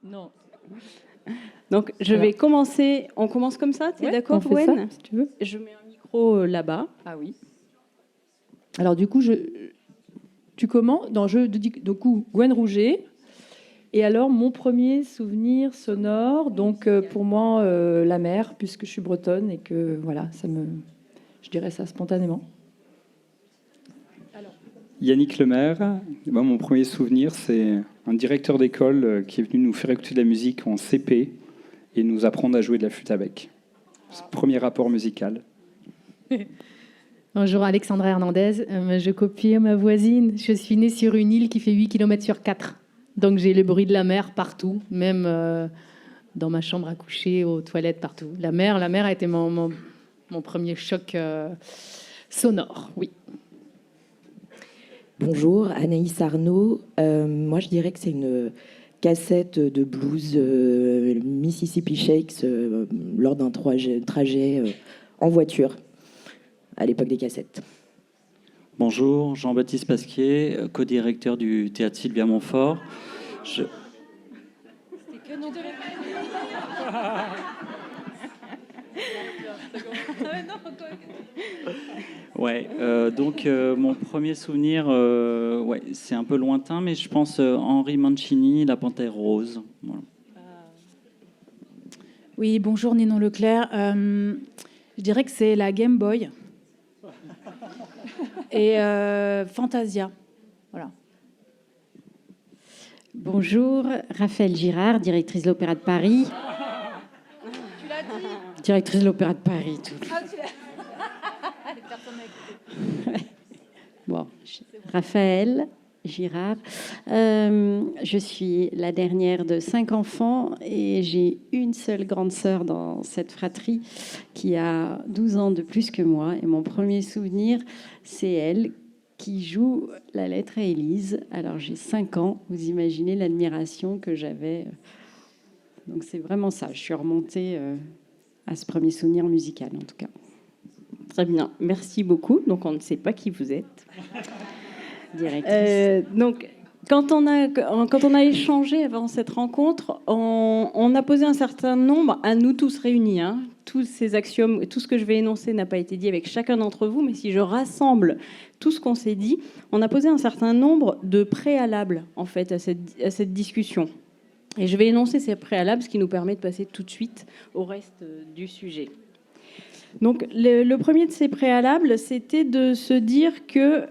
Non. Donc, je vais commencer. On commence comme ça, tu es d'accord, on fait ça, Gwen ? si tu veux. Je mets un micro là-bas. Ah oui. Alors du coup, tu commences dans du coup Gwen Rouget. Et alors mon premier souvenir sonore, donc pour moi la mer, puisque je suis bretonne et que voilà, je dirais ça spontanément. Yannick Lemaire. Moi, mon premier souvenir, c'est un directeur d'école qui est venu nous faire écouter de la musique en CP et nous apprendre à jouer de la flûte à bec. C'est le premier rapport musical. Bonjour, Alexandra Hernandez. Je copie ma voisine. Je suis née sur une île qui fait 8 km sur 4. Donc j'ai le bruit de la mer partout, même dans ma chambre à coucher, aux toilettes, partout. La mer a été mon premier choc sonore, oui. Bonjour, Anaïs Arnaud. Moi, je dirais que c'est une cassette de blues Mississippi Shakes lors d'un trajet en voiture à l'époque des cassettes. Bonjour, Jean-Baptiste Pasquier, co-directeur du théâtre Sylvia Montfort. Mon premier souvenir, c'est un peu lointain, mais je pense Henri Mancini, La Panthère Rose. Voilà. Oui, bonjour Ninon Leclerc. Je dirais que c'est la Game Boy et Fantasia. Voilà. Bonjour, Raphaël Girard, directrice de l'Opéra de Paris. Tu l'as dit ? Directrice de l'Opéra de Paris. Tout. Ah, tu l'as... Bon, Raphaël Girard. Je suis la dernière de 5 enfants et j'ai une seule grande sœur dans cette fratrie qui a 12 ans de plus que moi. Et mon premier souvenir, c'est elle qui joue la lettre à Élise. Alors j'ai 5 ans, vous imaginez l'admiration que j'avais. Donc c'est vraiment ça, je suis remontée à ce premier souvenir musical en tout cas. Très bien, merci beaucoup. Donc on ne sait pas qui vous êtes. Directrice. Donc quand on a échangé avant cette rencontre, on a posé un certain nombre, à nous tous réunis, hein, tous ces axiomes, tout ce que je vais énoncer n'a pas été dit avec chacun d'entre vous, mais si je rassemble tout ce qu'on s'est dit, on a posé un certain nombre de préalables en fait à cette discussion. Et je vais énoncer ces préalables, ce qui nous permet de passer tout de suite au reste du sujet. Donc le premier de ces préalables, c'était de se dire que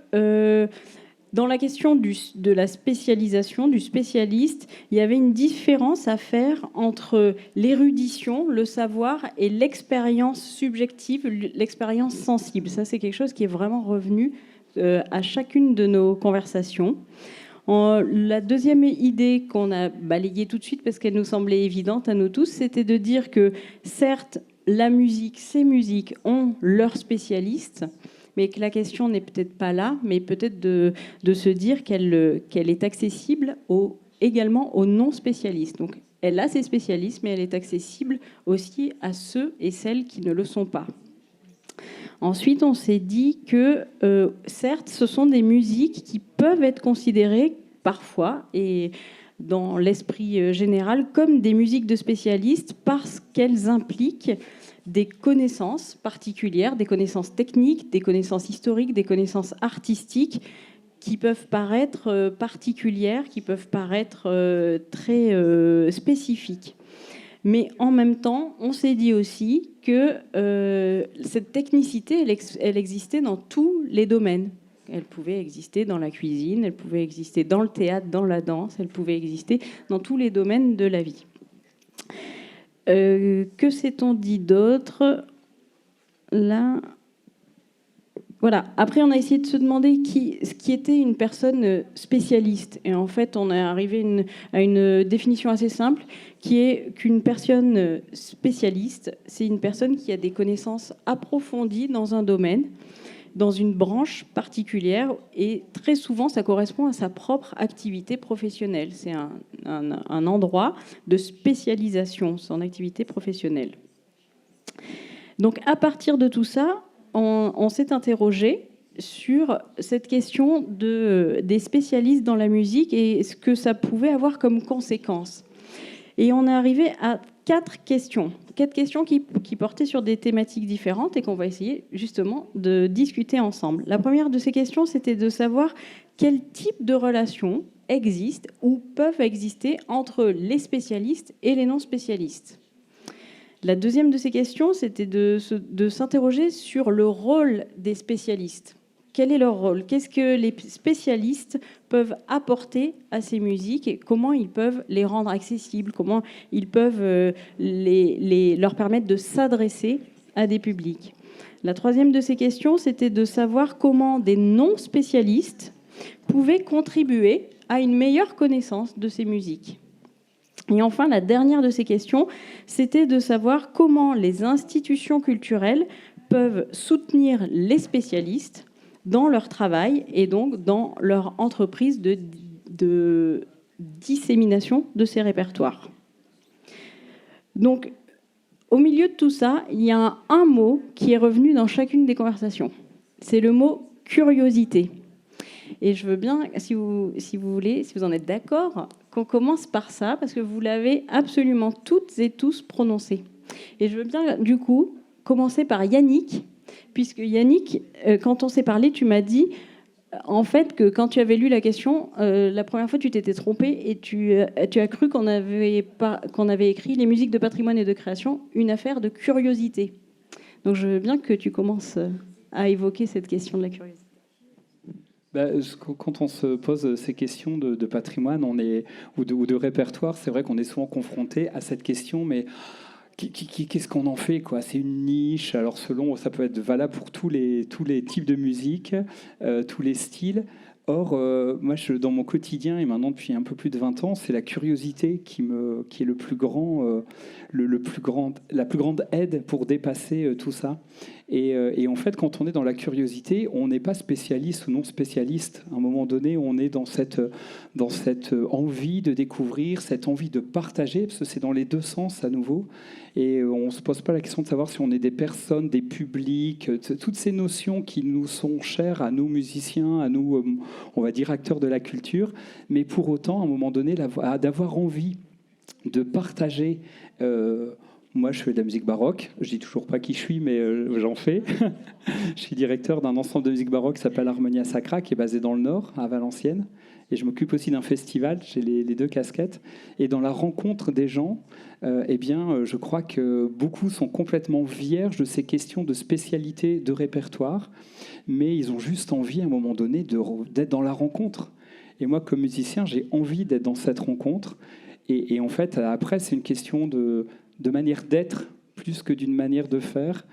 dans la question de la spécialisation, du spécialiste, il y avait une différence à faire entre l'érudition, le savoir et l'expérience subjective, l'expérience sensible. Ça, c'est quelque chose qui est vraiment revenu à chacune de nos conversations. La deuxième idée qu'on a balayée tout de suite parce qu'elle nous semblait évidente à nous tous, c'était de dire que certes, la musique, ces musiques ont leurs spécialistes, mais que la question n'est peut-être pas là, mais peut-être de se dire qu'elle est accessible également aux non-spécialistes. Donc, elle a ses spécialistes, mais elle est accessible aussi à ceux et celles qui ne le sont pas. Ensuite, on s'est dit que, certes, ce sont des musiques qui peuvent être considérées parfois, et dans l'esprit général, comme des musiques de spécialistes parce qu'elles impliquent des connaissances particulières, des connaissances techniques, des connaissances historiques, des connaissances artistiques qui peuvent paraître particulières, qui peuvent paraître très spécifiques. Mais en même temps, on s'est dit aussi que cette technicité, elle existait dans tous les domaines. Elle pouvait exister dans la cuisine, elle pouvait exister dans le théâtre, dans la danse, elle pouvait exister dans tous les domaines de la vie. Que s'est-on dit d'autre ? Là, voilà. Après, on a essayé de se demander ce qui était une personne spécialiste. Et en fait, on est arrivé à une définition assez simple, qui est qu'une personne spécialiste, c'est une personne qui a des connaissances approfondies dans un domaine, dans une branche particulière, et très souvent, ça correspond à sa propre activité professionnelle. C'est un endroit de spécialisation, son activité professionnelle. Donc, à partir de tout ça, on s'est interrogé sur cette question des spécialistes dans la musique et ce que ça pouvait avoir comme conséquence. Et on est arrivé à 4 questions. 4 questions qui portaient sur des thématiques différentes et qu'on va essayer justement de discuter ensemble. La première de ces questions, c'était de savoir quel type de relations existent ou peuvent exister entre les spécialistes et les non-spécialistes. La deuxième de ces questions, c'était de s'interroger sur le rôle des spécialistes. Quel est leur rôle? Qu'est-ce que les spécialistes peuvent apporter à ces musiques et comment ils peuvent les rendre accessibles? Comment ils peuvent leur permettre de s'adresser à des publics? La troisième de ces questions, c'était de savoir comment des non-spécialistes pouvaient contribuer à une meilleure connaissance de ces musiques. Et enfin, la dernière de ces questions, c'était de savoir comment les institutions culturelles peuvent soutenir les spécialistes dans leur travail et donc dans leur entreprise de dissémination de ces répertoires. Donc, au milieu de tout ça, il y a un mot qui est revenu dans chacune des conversations. C'est le mot curiosité. Et je veux bien, si vous voulez, si vous en êtes d'accord, qu'on commence par ça, parce que vous l'avez absolument toutes et tous prononcé. Et je veux bien, du coup, commencer par Yannick, puisque Yannick, quand on s'est parlé, tu m'as dit, en fait, que quand tu avais lu la question, la première fois, tu t'étais trompé et tu as cru qu'on avait écrit les musiques de patrimoine et de création, une affaire de curiosité. Donc, je veux bien que tu commences à évoquer cette question de la curiosité. Quand on se pose ces questions de patrimoine ou de répertoire, c'est vrai qu'on est souvent confronté à cette question, mais qu'est-ce qu'on en fait, quoi? C'est une niche. Alors ça peut être valable pour tous les types de musique, tous les styles. Or, moi, dans mon quotidien, et maintenant depuis un peu plus de 20 ans, c'est la curiosité qui est la plus grande aide pour dépasser tout ça. Et en fait, quand on est dans la curiosité, on n'est pas spécialiste ou non spécialiste. À un moment donné, on est dans cette envie de découvrir, cette envie de partager, parce que c'est dans les deux sens à nouveau. Et on ne se pose pas la question de savoir si on est des personnes, des publics, toutes ces notions qui nous sont chères à nous musiciens, à nous, on va dire, acteurs de la culture. Mais pour autant, à un moment donné, d'avoir envie de partager... Moi, je fais de la musique baroque. Je dis toujours pas qui je suis, mais j'en fais. Je suis directeur d'un ensemble de musique baroque qui s'appelle Harmonia Sacra, qui est basé dans le Nord, à Valenciennes. Et je m'occupe aussi d'un festival. J'ai les deux casquettes. Et dans la rencontre des gens, je crois que beaucoup sont complètement vierges de ces questions de spécialité, de répertoire. Mais ils ont juste envie, à un moment donné, d'être dans la rencontre. Et moi, comme musicien, j'ai envie d'être dans cette rencontre. Et en fait, après, c'est une question de manière d'être plus que d'une manière de faire.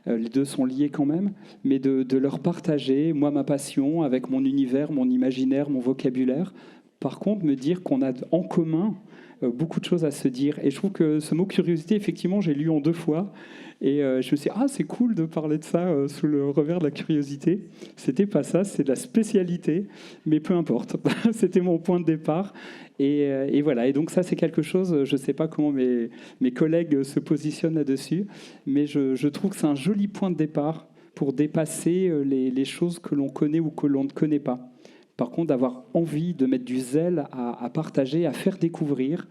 Les deux sont liés quand même, mais de leur partager, moi, ma passion, avec mon univers, mon imaginaire, mon vocabulaire. Par contre, me dire qu'on a en commun beaucoup de choses à se dire. Et je trouve que ce mot curiosité, effectivement, j'ai lu en 2 fois. Et je me suis dit, c'est cool de parler de ça sous le revers de la curiosité. C'était pas ça, c'est de la spécialité, mais peu importe. C'était mon point de départ. Et voilà. Et donc ça, c'est quelque chose, je ne sais pas comment mes collègues se positionnent là-dessus, mais je trouve que c'est un joli point de départ pour dépasser les choses que l'on connaît ou que l'on ne connaît pas. Par contre, d'avoir envie de mettre du zèle à partager, à faire découvrir,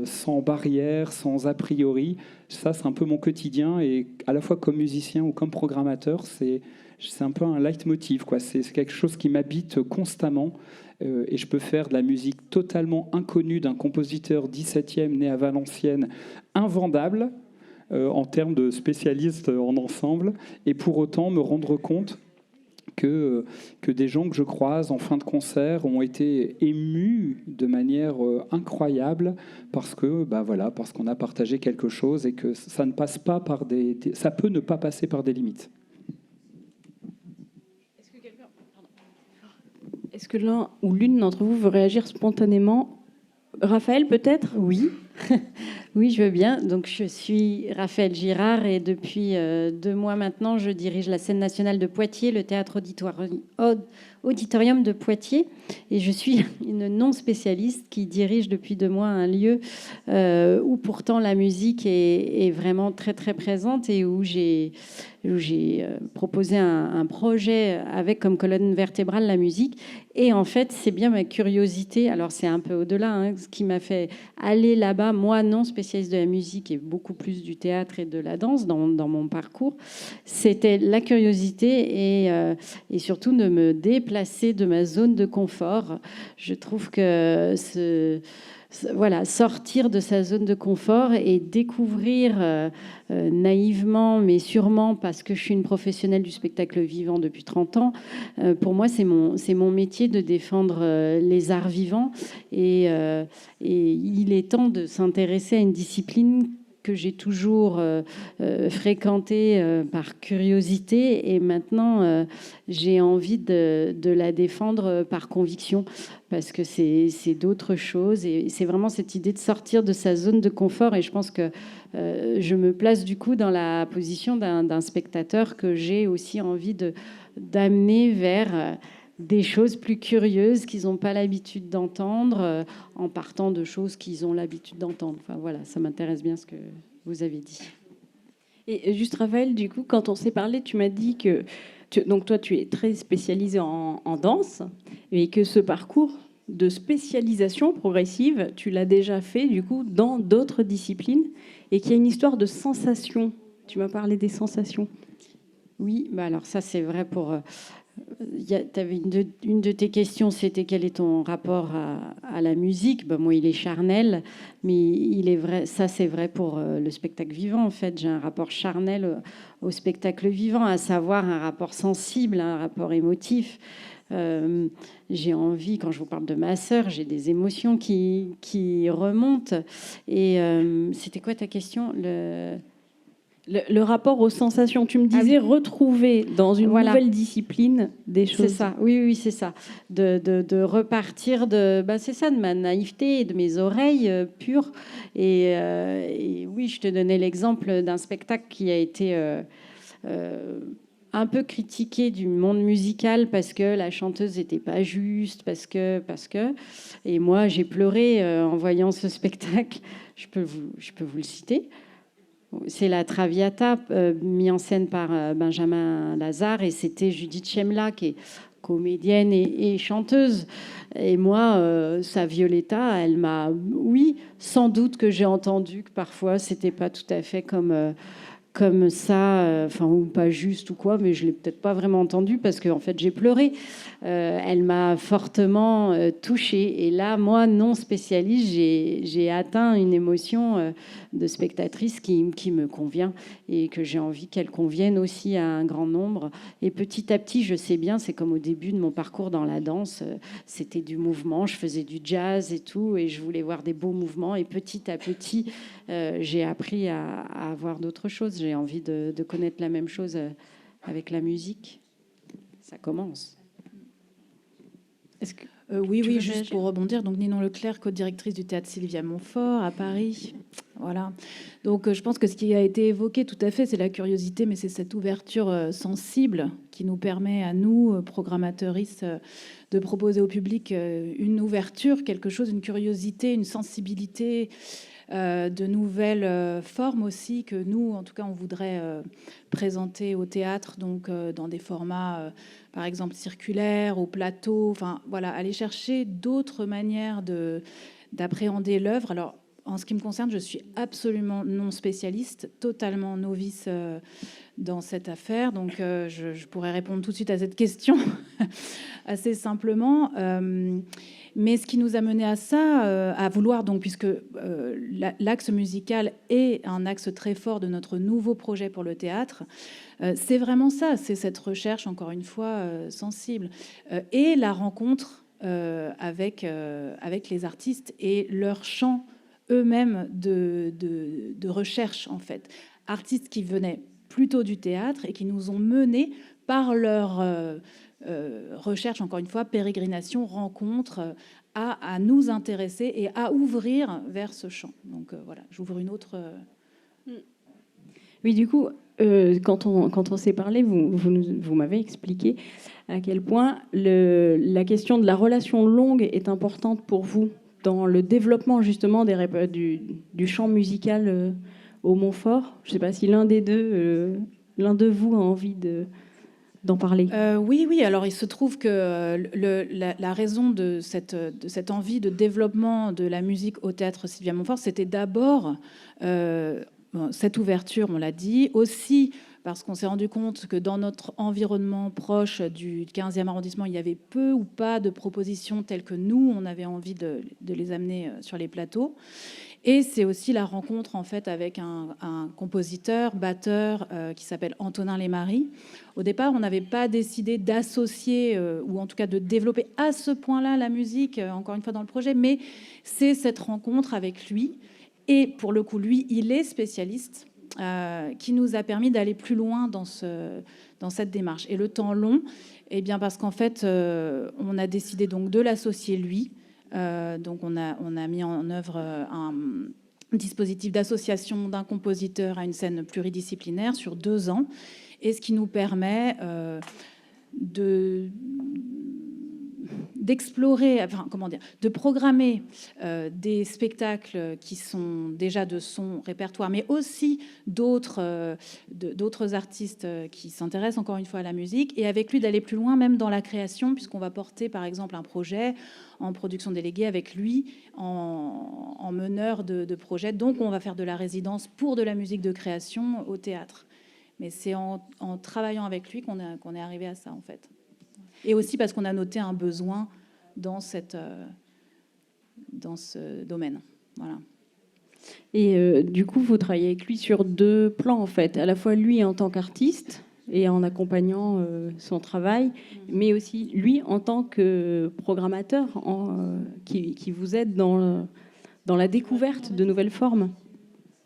sans barrière, sans a priori. Ça, c'est un peu mon quotidien. Et à la fois comme musicien ou comme programmateur, c'est un peu un leitmotiv, quoi. C'est quelque chose qui m'habite constamment. Et je peux faire de la musique totalement inconnue d'un compositeur 17e né à Valenciennes, invendable en termes de spécialiste en ensemble, et pour autant me rendre compte que des gens que je croise en fin de concert ont été émus de manière incroyable parce qu'on a partagé quelque chose et que ça ne passe pas ça peut ne pas passer par des limites. Est-ce que l'un ou l'une d'entre vous veut réagir spontanément? Raphaël, peut-être? Oui. Oui, je veux bien. Donc, je suis Raphaël Girard et depuis 2 mois maintenant, je dirige la scène nationale de Poitiers, le théâtre auditorium de Poitiers. Et je suis une non-spécialiste qui dirige depuis 2 mois un lieu où pourtant la musique est vraiment très, très présente et où j'ai proposé un projet avec comme colonne vertébrale la musique. Et en fait, c'est bien ma curiosité. Alors, c'est un peu au-delà, hein, ce qui m'a fait aller là-bas, moi non spécialiste de la musique et beaucoup plus du théâtre et de la danse dans mon parcours, c'était la curiosité et surtout de me déplacer de ma zone de confort. Je trouve que voilà, sortir de sa zone de confort et découvrir naïvement, mais sûrement parce que je suis une professionnelle du spectacle vivant depuis 30 ans, pour moi, c'est mon métier de défendre les arts vivants. Et il est temps de s'intéresser à une discipline que j'ai toujours fréquentée par curiosité. Et maintenant, j'ai envie de la défendre par conviction, parce que c'est d'autres choses. Et c'est vraiment cette idée de sortir de sa zone de confort. Et je pense que je me place du coup dans la position d'un spectateur que j'ai aussi envie d'amener vers des choses plus curieuses qu'ils n'ont pas l'habitude d'entendre, en partant de choses qu'ils ont l'habitude d'entendre. Enfin voilà, ça m'intéresse bien ce que vous avez dit. Et juste Raphaël, du coup, quand on s'est parlé, tu m'as dit que donc toi, tu es très spécialisé en danse et que ce parcours de spécialisation progressive, tu l'as déjà fait du coup dans d'autres disciplines et qu'il y a une histoire de sensations. Tu m'as parlé des sensations. Oui, bah alors ça c'est vrai pour... tu avais une de tes questions, c'était quel est ton rapport à la musique. Ben, moi, il est charnel, mais il est vrai, ça c'est vrai pour le spectacle vivant. En fait, j'ai un rapport charnel au spectacle vivant, à savoir un rapport sensible, un rapport émotif. J'ai envie, quand je vous parle de ma sœur, j'ai des émotions qui remontent. Et c'était quoi ta question? Le rapport aux sensations, tu me disais retrouver dans une nouvelle discipline des choses. C'est ça, oui, c'est ça. De repartir c'est ça, de ma naïveté et de mes oreilles pures. Et oui, je te donnais l'exemple d'un spectacle qui a été un peu critiqué du monde musical parce que la chanteuse n'était pas juste, parce que. Et moi, j'ai pleuré en voyant ce spectacle. Je peux vous le citer. C'est la Traviata, mis en scène par Benjamin Lazare, et c'était Judith Chemla, qui est comédienne et chanteuse. Et moi, sa Violetta, elle m'a... Oui, sans doute que j'ai entendu que parfois, c'était pas tout à fait comme ça, ou pas juste ou quoi, mais je l'ai peut-être pas vraiment entendu parce qu'en fait j'ai pleuré. Elle m'a fortement touchée. Et là, moi, non spécialiste, j'ai atteint une émotion de spectatrice qui me convient et que j'ai envie qu'elle convienne aussi à un grand nombre. Et petit à petit, je sais bien, c'est comme au début de mon parcours dans la danse, c'était du mouvement, je faisais du jazz et tout, et je voulais voir des beaux mouvements. Et petit à petit, j'ai appris à avoir d'autres choses. J'ai envie de connaître la même chose avec la musique. Ça commence. Est-ce que oui, juste pour rebondir. Donc Ninon Leclerc, co-directrice du théâtre Sylvia Montfort à Paris. Voilà. Donc je pense que ce qui a été évoqué tout à fait, c'est la curiosité, mais c'est cette ouverture sensible qui nous permet à nous, programmateuristes, de proposer au public une ouverture, quelque chose, une curiosité, une sensibilité, de nouvelles formes aussi que nous, en tout cas, on voudrait présenter au théâtre, donc dans des formats, par exemple, circulaires, au plateau. Enfin, voilà, aller chercher d'autres manières d'appréhender l'œuvre. Alors, en ce qui me concerne, je suis absolument non spécialiste, totalement novice dans cette affaire. Donc, je pourrais répondre tout de suite à cette question assez simplement. Mais ce qui nous a mené à ça, à vouloir, donc, puisque l'axe musical est un axe très fort de notre nouveau projet pour le théâtre, c'est vraiment ça, c'est cette recherche, encore une fois, sensible, et la rencontre avec les artistes et leur champ eux-mêmes de recherche, en fait. Artistes qui venaient plutôt du théâtre et qui nous ont menés par leur recherche, encore une fois, pérégrination, rencontre, à nous intéresser et à ouvrir vers ce champ. Donc voilà, j'ouvre une autre... Oui, du coup, quand on s'est parlé, vous m'avez expliqué à quel point la question de la relation longue est importante pour vous dans le développement justement du chant musical au Montfort. Je ne sais pas si l'un de vous a envie d'en parler. Oui. Alors, il se trouve que la raison de cette envie de développement de la musique au théâtre Sylvia Montfort, c'était d'abord cette ouverture, on l'a dit, aussi parce qu'on s'est rendu compte que dans notre environnement proche du 15e arrondissement, il y avait peu ou pas de propositions telles que nous, on avait envie de les amener sur les plateaux. Et c'est aussi la rencontre en fait avec un compositeur, batteur qui s'appelle Antonin Lesmarie. Au départ, on n'avait pas décidé d'associer ou en tout cas de développer à ce point-là la musique, encore une fois dans le projet, mais c'est cette rencontre avec lui. Et pour le coup, lui, il est spécialiste qui nous a permis d'aller plus loin dans cette démarche. Et le temps long, eh bien parce qu'en fait, on a décidé donc de l'associer lui. Donc on a mis en œuvre un dispositif d'association d'un compositeur à une scène pluridisciplinaire sur 2 ans, et ce qui nous permet d'explorer, de programmer des spectacles qui sont déjà de son répertoire, mais aussi d'autres artistes qui s'intéressent encore une fois à la musique, et avec lui d'aller plus loin même dans la création, puisqu'on va porter par exemple un projet en production déléguée avec lui en meneur de projet. Donc on va faire de la résidence pour de la musique de création au théâtre. Mais c'est en travaillant avec lui qu'on est arrivé à ça en fait. Et aussi parce qu'on a noté un besoin dans ce domaine. Voilà. Et du coup, vous travaillez avec lui sur 2 plans, en fait. À la fois lui en tant qu'artiste et en accompagnant son travail, mais aussi lui en tant que programmateur qui vous aide dans la découverte de nouvelles formes.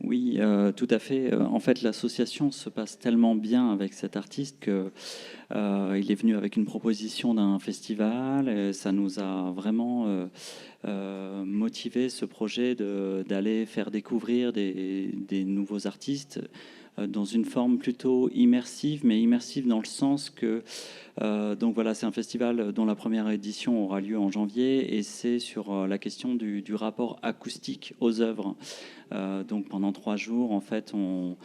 Oui, tout à fait. En fait, l'association se passe tellement bien avec cet artiste que il est venu avec une proposition d'un festival. Et ça nous a vraiment motivé ce projet d'aller faire découvrir des nouveaux artistes dans une forme plutôt immersive, mais immersive dans le sens que donc voilà, c'est un festival dont la première édition aura lieu en janvier, et c'est sur la question du rapport acoustique aux œuvres. Donc pendant 3 jours, en fait, on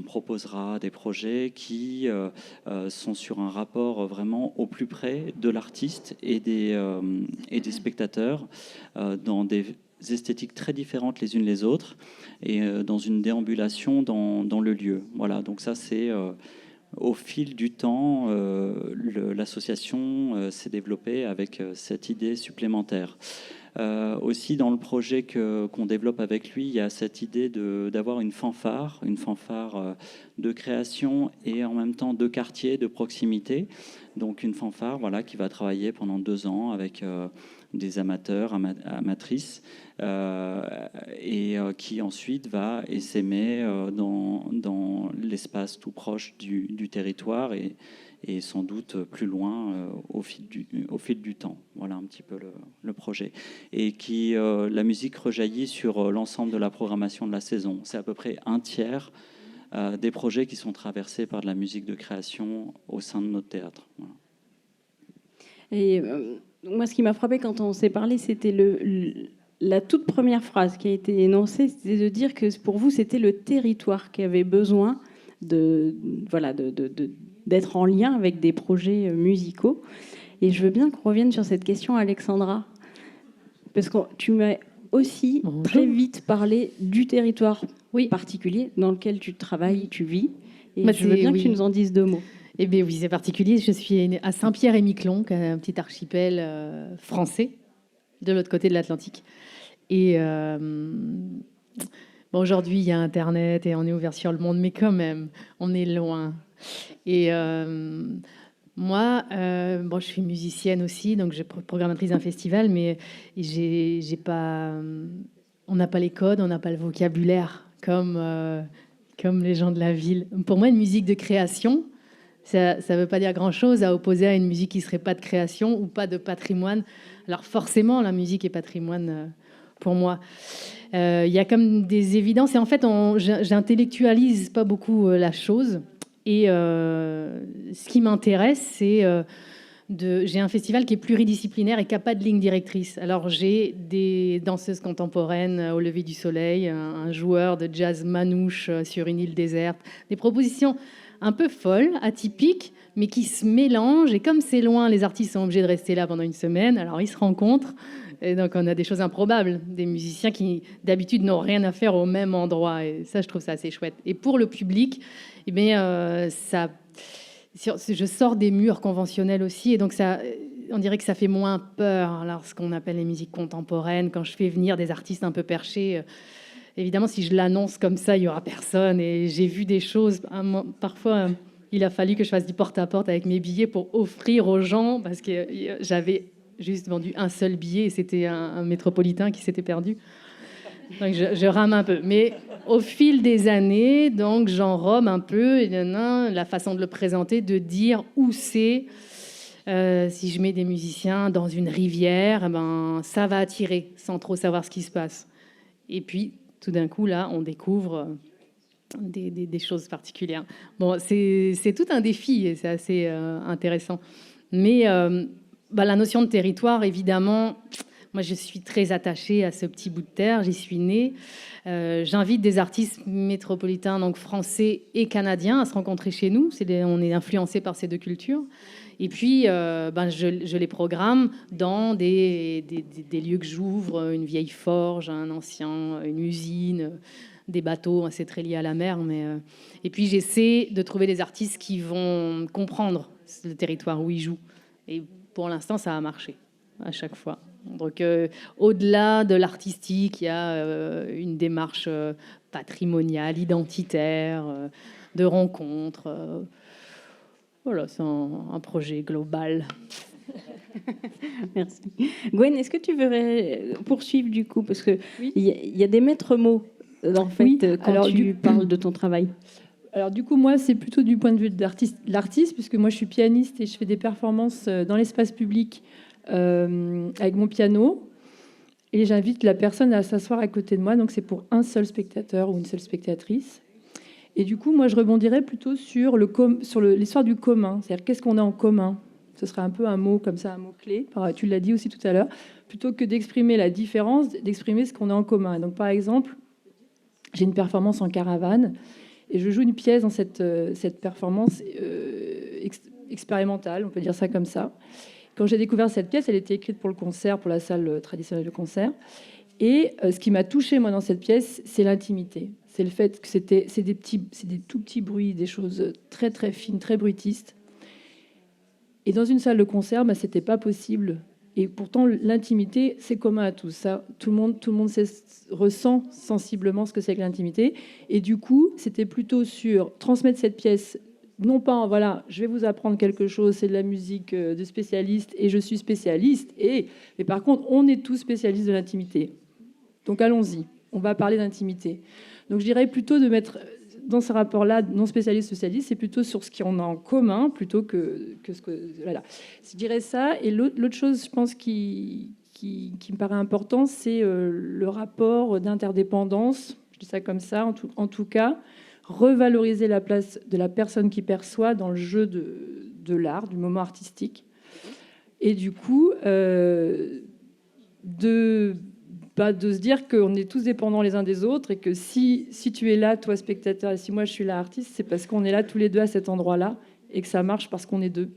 proposera des projets qui sont sur un rapport vraiment au plus près de l'artiste et des spectateurs dans des esthétiques très différentes les unes les autres, et dans une déambulation dans le lieu. Voilà, donc ça c'est au fil du temps, l'association s'est développée avec cette idée supplémentaire. Aussi, dans le projet qu'on développe avec lui, il y a cette idée d'avoir une fanfare de création et en même temps de quartier, de proximité. Donc une fanfare, voilà, qui va travailler pendant 2 ans avec des amateurs, amatrices, et qui ensuite va essaimer dans l'espace tout proche du territoire et sans doute plus loin au fil du temps. Voilà un petit peu le projet. Et la musique rejaillit sur l'ensemble de la programmation de la saison. C'est à peu près 1/3 des projets qui sont traversés par de la musique de création au sein de notre théâtre. Voilà. Et moi, ce qui m'a frappé quand on s'est parlé, c'était la toute première phrase qui a été énoncée, c'était de dire que pour vous, c'était le territoire qui avait besoin d'être en lien avec des projets musicaux. Et je veux bien qu'on revienne sur cette question, Alexandra, parce que tu m'as aussi très vite parlé du territoire particulier dans lequel tu travailles, tu vis. Et je veux bien que tu nous en dises 2 mots. Eh bien oui, c'est particulier. Je suis à Saint-Pierre-et-Miquelon, un petit archipel français de l'autre côté de l'Atlantique. Et aujourd'hui, il y a Internet et on est ouvert sur le monde, mais quand même, on est loin. Et moi, je suis musicienne aussi, donc je suis programmatrice d'un festival, mais j'ai pas, on n'a pas les codes, on n'a pas le vocabulaire comme les gens de la ville. Pour moi, une musique de création, Ça ne veut pas dire grand-chose à opposer à une musique qui ne serait pas de création ou pas de patrimoine. Alors forcément, la musique est patrimoine pour moi. Il y a comme des évidences. Et en fait, j'intellectualise pas beaucoup la chose. Et ce qui m'intéresse, c'est... j'ai un festival qui est pluridisciplinaire et qui n'a pas de ligne directrice. Alors j'ai des danseuses contemporaines au lever du soleil, un joueur de jazz manouche sur une île déserte, des propositions un peu folles, atypiques, mais qui se mélangent. Et comme c'est loin, les artistes sont obligés de rester là pendant une semaine. Alors ils se rencontrent. Et donc on a des choses improbables, des musiciens qui d'habitude n'ont rien à faire au même endroit. Et ça, je trouve ça assez chouette. Et pour le public, eh bien, je sors des murs conventionnels aussi, et donc ça, on dirait que ça fait moins peur. Alors, ce qu'on appelle les musiques contemporaines, quand je fais venir des artistes un peu perchés, évidemment, si je l'annonce comme ça, il y aura personne. Et j'ai vu des choses. Parfois, il a fallu que je fasse du porte-à-porte avec mes billets pour offrir aux gens, parce que j'avais juste vendu un seul billet, et c'était un métropolitain qui s'était perdu. Donc je rame un peu. Mais au fil des années, donc j'enrobe un peu la façon de le présenter, de dire où c'est. Si je mets des musiciens dans une rivière, ben, ça va attirer sans trop savoir ce qui se passe. Et puis, tout d'un coup, là, on découvre des choses particulières. Bon, c'est tout un défi et c'est assez intéressant. Mais la notion de territoire, évidemment... Moi, je suis très attachée à ce petit bout de terre. J'y suis née. J'invite des artistes métropolitains, donc français et canadiens, à se rencontrer chez nous. On est influencés par ces deux cultures. Et puis, je les programme dans des lieux que j'ouvre, une vieille forge, un ancien, une usine, des bateaux. C'est très lié à la mer. Et puis, j'essaie de trouver des artistes qui vont comprendre le territoire où ils jouent. Et pour l'instant, ça a marché à chaque fois. Donc, au-delà de l'artistique, il y a une démarche patrimoniale, identitaire, de rencontre. Voilà, c'est un projet global. Merci. Gwen, est-ce que tu veux poursuivre du coup? Parce qu'il y a des maîtres mots, en fait, quand tu parles de ton travail. Alors du coup, moi, c'est plutôt du point de vue de l'artiste, puisque moi, je suis pianiste et je fais des performances dans l'espace public avec mon piano, et j'invite la personne à s'asseoir à côté de moi, donc c'est pour un seul spectateur ou une seule spectatrice. Et du coup, moi, je rebondirais plutôt sur l'histoire du commun, c'est-à-dire qu'est-ce qu'on a en commun. Ce serait un peu un mot comme ça, un mot-clé, tu l'as dit aussi tout à l'heure, plutôt que d'exprimer la différence, d'exprimer ce qu'on a en commun. Et donc par exemple, j'ai une performance en caravane, et je joue une pièce dans cette performance expérimentale, on peut dire ça comme ça. Quand j'ai découvert cette pièce, elle était écrite pour le concert, pour la salle traditionnelle de concert. Et ce qui m'a touchée, moi, dans cette pièce, c'est l'intimité. C'est le fait que c'est des tout petits bruits, des choses très, très fines, très bruitistes. Et dans une salle de concert, c'était pas possible. Et pourtant, l'intimité, c'est commun à tous. Ça, tout le monde ressent sensiblement ce que c'est que l'intimité. Et du coup, c'était plutôt sur transmettre cette pièce, non pas, voilà, je vais vous apprendre quelque chose, c'est de la musique de spécialiste et je suis spécialiste. Mais par contre, on est tous spécialistes de l'intimité. Donc allons-y, on va parler d'intimité. Donc je dirais plutôt de mettre dans ce rapport-là, non spécialiste-spécialiste, c'est plutôt sur ce qu'on a en commun plutôt que ce que... Voilà. Je dirais ça. Et l'autre chose, je pense, qui me paraît important, c'est le rapport d'interdépendance. Je dis ça comme ça, en tout cas. Revaloriser la place de la personne qui perçoit dans le jeu de l'art, du moment artistique. Et du coup, de se dire qu'on est tous dépendants les uns des autres et que si tu es là, toi, spectateur, et si moi, je suis là, artiste, c'est parce qu'on est là tous les deux à cet endroit-là et que ça marche parce qu'on est deux.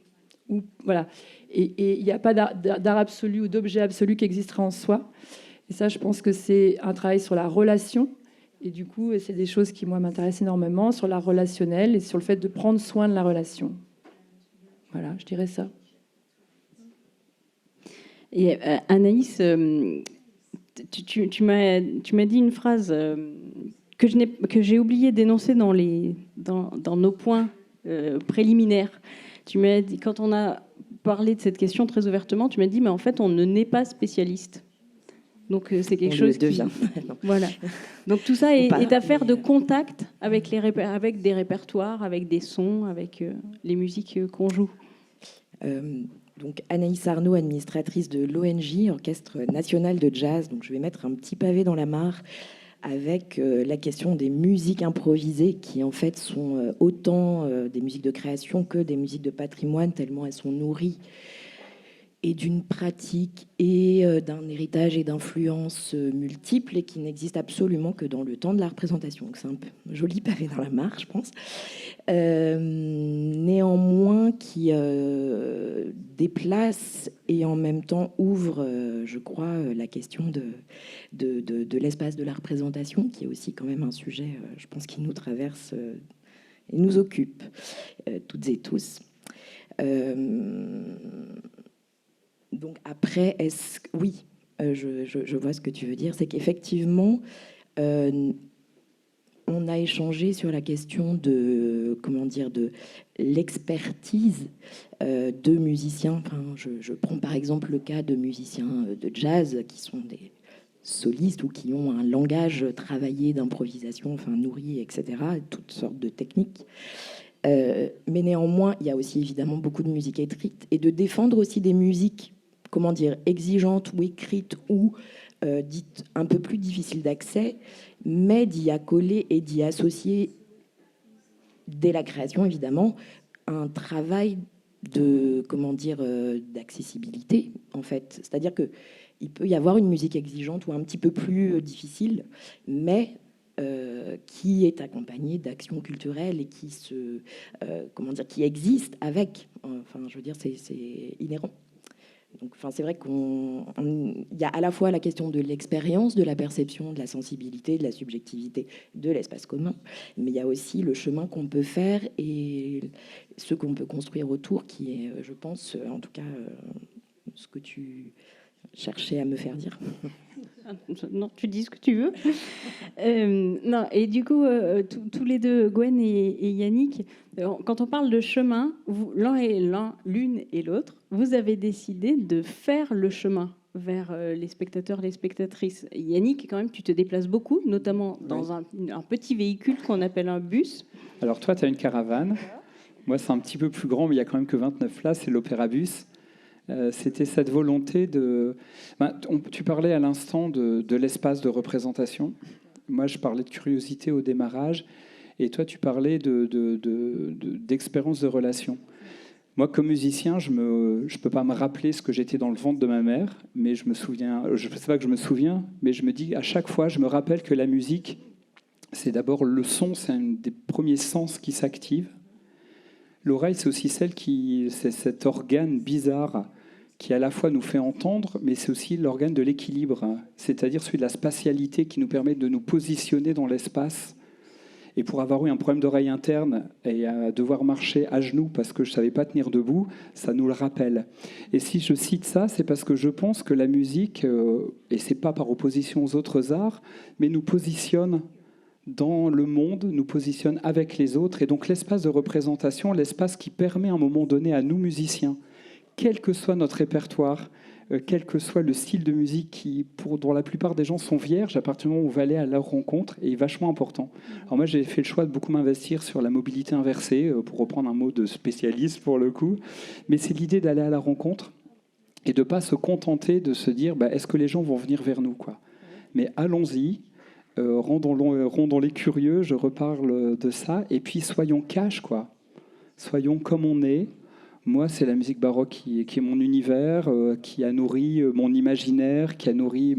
Voilà. Et il n'y a pas d'art absolu ou d'objet absolu qui existera en soi. Et ça, je pense que c'est un travail sur la relation. Et du coup, c'est des choses qui, moi, m'intéressent énormément, sur la relationnelle et sur le fait de prendre soin de la relation. Voilà, je dirais ça. Et Anaïs, tu m'as dit une phrase que j'ai oublié d'énoncer dans nos points préliminaires. Tu m'as dit, quand on a parlé de cette question très ouvertement, tu m'as dit, mais en fait, on ne naît pas spécialiste. Donc c'est quelque On chose le devient. Non. Voilà. Donc tout ça est, Ou pas, est affaire de mais, contact avec, avec des répertoires, avec des sons, avec les musiques qu'on joue. Donc Anaïs Arnaud, administratrice de l'ONJ, Orchestre National de Jazz. Donc je vais mettre un petit pavé dans la mare avec la question des musiques improvisées qui en fait sont autant des musiques de création que des musiques de patrimoine, tellement elles sont nourries et d'une pratique et d'un héritage et d'influences multiples et qui n'existent absolument que dans le temps de la représentation. Donc c'est un peu joli pavé dans la mare, je pense. Néanmoins, qui déplace et en même temps ouvre, je crois, la question de l'espace de la représentation, qui est aussi quand même un sujet, je pense, qui nous traverse et nous occupe toutes et tous. Donc après, oui, je vois ce que tu veux dire, c'est qu'effectivement, on a échangé sur la question de, comment dire, de l'expertise de musiciens. Enfin, je prends par exemple le cas de musiciens de jazz qui sont des solistes ou qui ont un langage travaillé d'improvisation, enfin nourri, etc., toutes sortes de techniques. Mais néanmoins, il y a aussi évidemment beaucoup de musique écrite et de défendre aussi des musiques, comment dire, exigeantes ou écrites ou dites un peu plus difficiles d'accès, mais d'y accoler et d'y associer, dès la création évidemment, un travail de, comment dire, d'accessibilité en fait. C'est-à-dire que il peut y avoir une musique exigeante ou un petit peu plus difficile, mais qui est accompagnée d'actions culturelles et qui se, comment dire, qui existe avec. Enfin, je veux dire, c'est inhérent. Donc, enfin, c'est vrai qu'il y a à la fois la question de l'expérience, de la perception, de la sensibilité, de la subjectivité, de l'espace commun, mais il y a aussi le chemin qu'on peut faire et ce qu'on peut construire autour, qui est, je pense, en tout cas, ce que tu cherchais à me faire dire. Non, tu dis ce que tu veux. Non, et du coup, tous les deux, Gwen et Yannick, quand on parle de chemin, l'une et l'autre, vous avez décidé de faire le chemin vers les spectateurs, les spectatrices. Yannick, quand même, tu te déplaces beaucoup, notamment dans un petit véhicule qu'on appelle un bus. Alors toi, tu as une caravane. Moi, c'est un petit peu plus grand, mais il n'y a quand même que 29 places, c'est l'Opéra Bus. C'était cette volonté de... tu parlais à l'instant de l'espace de représentation. Moi, je parlais de curiosité au démarrage. Et toi, tu parlais d'expérience de relation. Moi, comme musicien, je ne peux pas me rappeler ce que j'étais dans le ventre de ma mère, mais je me souviens... Je ne sais pas que je me souviens, mais je me dis, à chaque fois, je me rappelle que la musique, c'est d'abord le son, c'est un des premiers sens qui s'active. L'oreille, c'est aussi c'est cet organe bizarre qui à la fois nous fait entendre, mais c'est aussi l'organe de l'équilibre, c'est-à-dire celui de la spatialité qui nous permet de nous positionner dans l'espace. Et pour avoir eu un problème d'oreille interne et à devoir marcher à genoux parce que je ne savais pas tenir debout, ça nous le rappelle. Et si je cite ça, c'est parce que je pense que la musique, et ce n'est pas par opposition aux autres arts, mais nous positionne dans le monde, nous positionne avec les autres. Et donc l'espace de représentation, l'espace qui permet à un moment donné à nous musiciens, quel que soit notre répertoire, quel que soit le style de musique qui, dont la plupart des gens sont vierges, à partir du moment où on va aller à leur rencontre, est vachement important. Alors moi, j'ai fait le choix de beaucoup m'investir sur la mobilité inversée, pour reprendre un mot de spécialiste pour le coup. Mais c'est l'idée d'aller à la rencontre et de ne pas se contenter de se dire est-ce que les gens vont venir vers nous, quoi. Mais allons-y, rendons-les curieux, je reparle de ça, et puis soyons cash, quoi. Soyons comme on est. Moi, c'est la musique baroque qui est mon univers, qui a nourri mon imaginaire, qui a nourri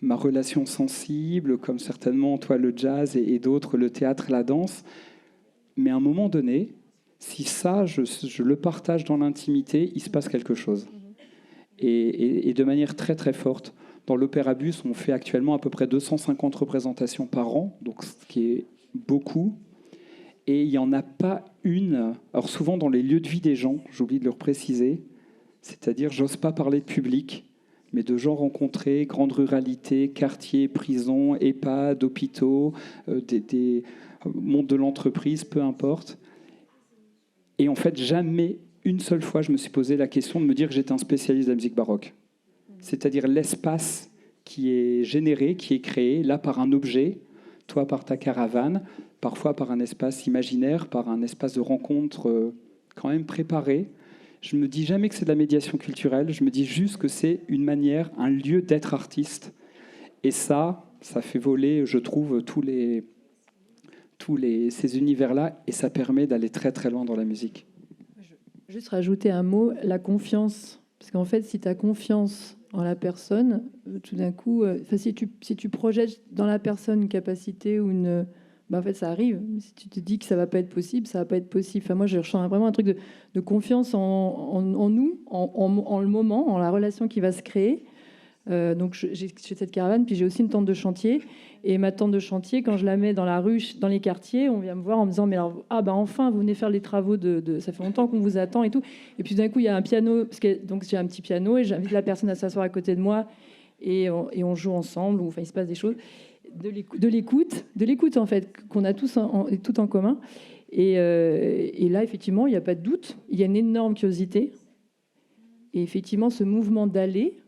ma relation sensible, comme certainement toi le jazz et d'autres, le théâtre, la danse. Mais à un moment donné, si ça, je le partage dans l'intimité, il se passe quelque chose. Et de manière très très forte. Dans l'Opéra Bus, on fait actuellement à peu près 250 représentations par an, donc ce qui est beaucoup. Et il n'y en a pas une. Alors souvent dans les lieux de vie des gens, j'oublie de le préciser, c'est-à-dire j'ose pas parler de public, mais de gens rencontrés, grande ruralité, quartiers, prisons, EHPAD, hôpitaux, des monde de l'entreprise, peu importe. Et en fait, jamais une seule fois je me suis posé la question de me dire que j'étais un spécialiste de la musique baroque. C'est-à-dire l'espace qui est généré, qui est créé, là par un objet, toi par ta caravane, parfois par un espace imaginaire, par un espace de rencontre quand même préparé. Je ne me dis jamais que c'est de la médiation culturelle, je me dis juste que c'est une manière, un lieu d'être artiste. Et ça fait voler, je trouve, ces univers-là, et ça permet d'aller très très loin dans la musique. Juste rajouter un mot, la confiance. Parce qu'en fait, si tu as confiance en la personne, tout d'un coup, si tu projettes dans la personne une capacité ou une... en fait, ça arrive. Si tu te dis que ça va pas être possible, ça va pas être possible. Enfin, moi, je ressens vraiment un truc de confiance en nous, en le moment, en la relation qui va se créer. Donc, j'ai cette caravane, puis j'ai aussi une tente de chantier. Et ma tente de chantier, quand je la mets dans la rue, dans les quartiers, on vient me voir en me disant mais alors enfin vous venez faire les travaux ça fait longtemps qu'on vous attend et tout. Et puis d'un coup il y a un piano, donc j'ai un petit piano et j'invite la personne à s'asseoir à côté de moi et on joue ensemble. Ou enfin il se passe des choses, de l'écoute en fait qu'on a tous tout en commun. Et là effectivement il n'y a pas de doute, il y a une énorme curiosité. Et effectivement ce mouvement d'aller,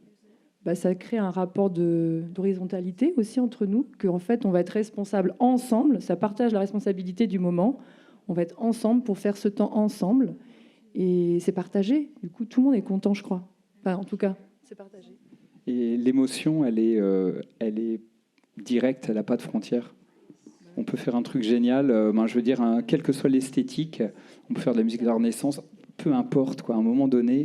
ça crée un rapport d'horizontalité aussi entre nous, qu'en fait, on va être responsable ensemble, ça partage la responsabilité du moment, on va être ensemble pour faire ce temps ensemble, et c'est partagé. Du coup, tout le monde est content, je crois. Enfin, en tout cas, c'est partagé. Et l'émotion, elle est directe, elle n'a pas de frontières. On peut faire un truc génial, je veux dire, quelle que soit l'esthétique, on peut faire de la musique de la Renaissance, peu importe, quoi. À un moment donné,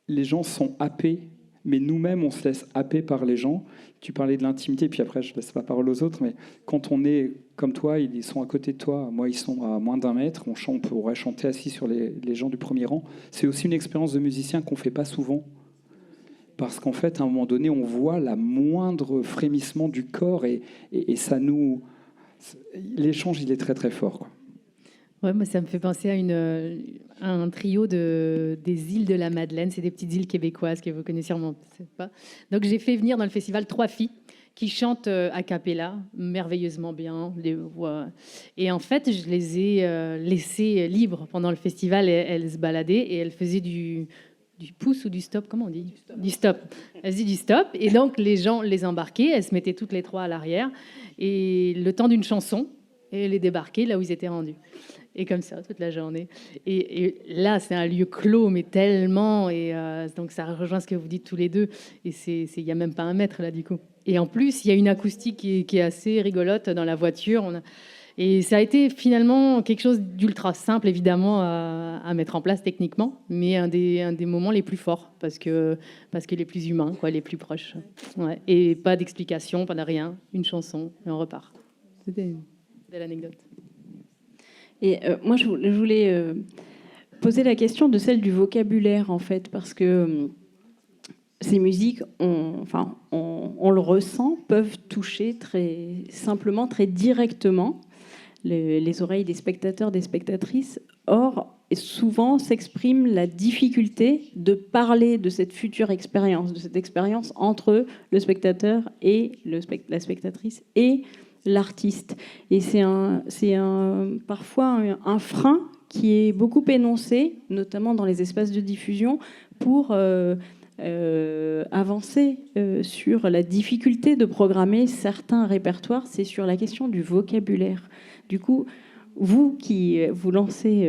les gens sont happés. Mais nous-mêmes, on se laisse happer par les gens. Tu parlais de l'intimité, puis après, je laisse la parole aux autres. Mais quand on est comme toi, ils sont à côté de toi. Moi, ils sont à moins d'1 mètre. On pourrait chanter assis sur les gens du premier rang. C'est aussi une expérience de musicien qu'on ne fait pas souvent. Parce qu'en fait, à un moment donné, on voit la moindre frémissement du corps et ça nous... L'échange, il est très, très fort, quoi. Ouais, moi, ça me fait penser à un trio des îles de la Madeleine. C'est des petites îles québécoises que vous connaissez sûrement pas. Donc, j'ai fait venir dans le festival 3 filles qui chantent a cappella, merveilleusement bien. Les voix. Et en fait, je les ai laissées libres pendant le festival. Elles se baladaient et elles faisaient du pouce ou du stop, comment on dit ? Du stop. Elles faisaient du stop. Et donc, les gens les embarquaient. Elles se mettaient toutes les trois à l'arrière. Et le temps d'une chanson, et les débarquaient là où ils étaient rendus. Et comme ça, toute la journée. Et là, c'est un lieu clos, mais tellement. Et donc, ça rejoint ce que vous dites tous les deux. Et il n'y a même pas 1 mètre, là, du coup. Et en plus, il y a une acoustique qui est assez rigolote dans la voiture. Et ça a été finalement quelque chose d'ultra simple, évidemment, à mettre en place techniquement, mais un des moments les plus forts, parce que les plus humains, quoi, les plus proches. Ouais. Et pas d'explication, pas de rien. Une chanson, et on repart. C'était une belle anecdote. Et moi, je voulais poser la question de celle du vocabulaire, en fait, parce que ces musiques, on le ressent, peuvent toucher très simplement, très directement les oreilles des spectateurs, des spectatrices. Or, souvent s'exprime la difficulté de parler de cette future expérience, de cette expérience entre le spectateur et la spectatrice et l'artiste. Et c'est parfois un frein qui est beaucoup énoncé, notamment dans les espaces de diffusion, pour avancer sur la difficulté de programmer certains répertoires. C'est sur la question du vocabulaire. Du coup, vous qui vous lancez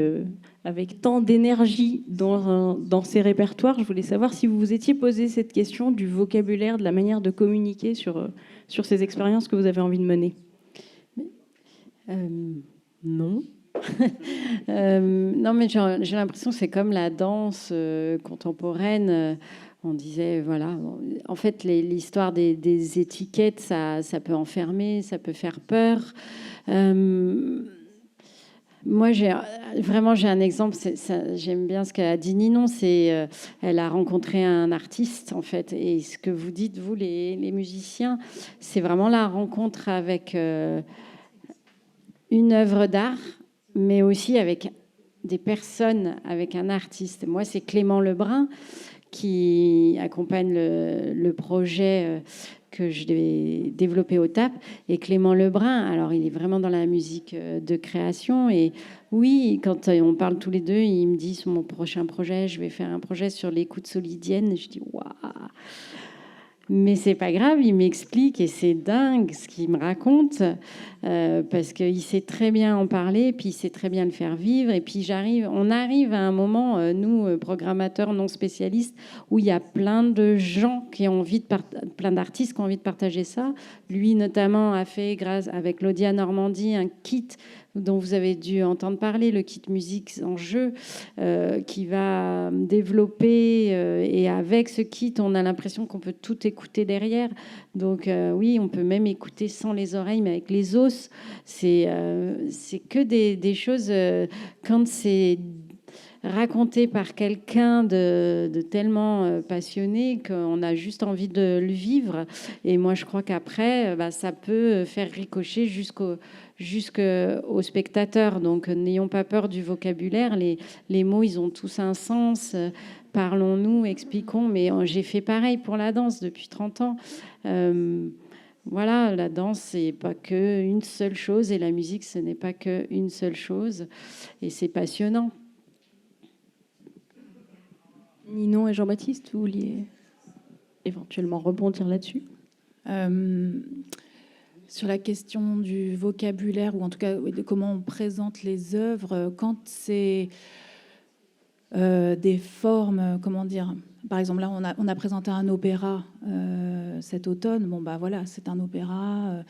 avec tant d'énergie dans ces répertoires, je voulais savoir si vous vous étiez posé cette question du vocabulaire, de la manière de communiquer sur ces expériences que vous avez envie de mener. Non. Non, mais j'ai l'impression que c'est comme la danse contemporaine. On disait, voilà, en fait, l'histoire des étiquettes, ça peut enfermer, ça peut faire peur. Moi, j'ai un exemple. J'aime bien ce qu'a dit Ninon. Elle a rencontré un artiste, en fait. Et ce que vous dites, vous, les musiciens, c'est vraiment la rencontre avec une œuvre d'art, mais aussi avec des personnes, avec un artiste. Moi, c'est Clément Lebrun qui accompagne le projet que je vais développer au TAP. Et Clément Lebrun, alors il est vraiment dans la musique de création. Et oui, quand on parle tous les deux, il me dit sur mon prochain projet, je vais faire un projet sur l'écoute solidienne. Je dis waouh. Mais c'est pas grave, il m'explique et c'est dingue ce qu'il me raconte parce qu'il sait très bien en parler, puis il sait très bien le faire vivre. Et puis on arrive à un moment, nous, programmateurs non spécialistes, où il y a plein de gens qui ont envie plein d'artistes qui ont envie de partager ça. Lui, notamment, a fait, grâce avec Laudia Normandie, un kit dont vous avez dû entendre parler, le kit musique en jeu, qui va développer. Et avec ce kit, on a l'impression qu'on peut tout écouter derrière. Donc oui, on peut même écouter sans les oreilles, mais avec les os. C'est que des choses, quand c'est raconté par quelqu'un de tellement passionné qu'on a juste envie de le vivre. Et moi, je crois qu'après, ça peut faire ricocher jusqu'au spectateur. Donc, n'ayons pas peur du vocabulaire. Les mots, ils ont tous un sens. Parlons-nous, expliquons. Mais j'ai fait pareil pour la danse depuis 30 ans. Voilà, la danse, c'est pas qu'une seule chose. Et la musique, ce n'est pas qu'une seule chose. Et c'est passionnant. Ninon et Jean-Baptiste, vous vouliez éventuellement rebondir là-dessus? Sur la question du vocabulaire, ou en tout cas de comment on présente les œuvres, quand c'est des formes, comment dire, par exemple là on a présenté un opéra cet automne, bon bah voilà, c'est un opéra,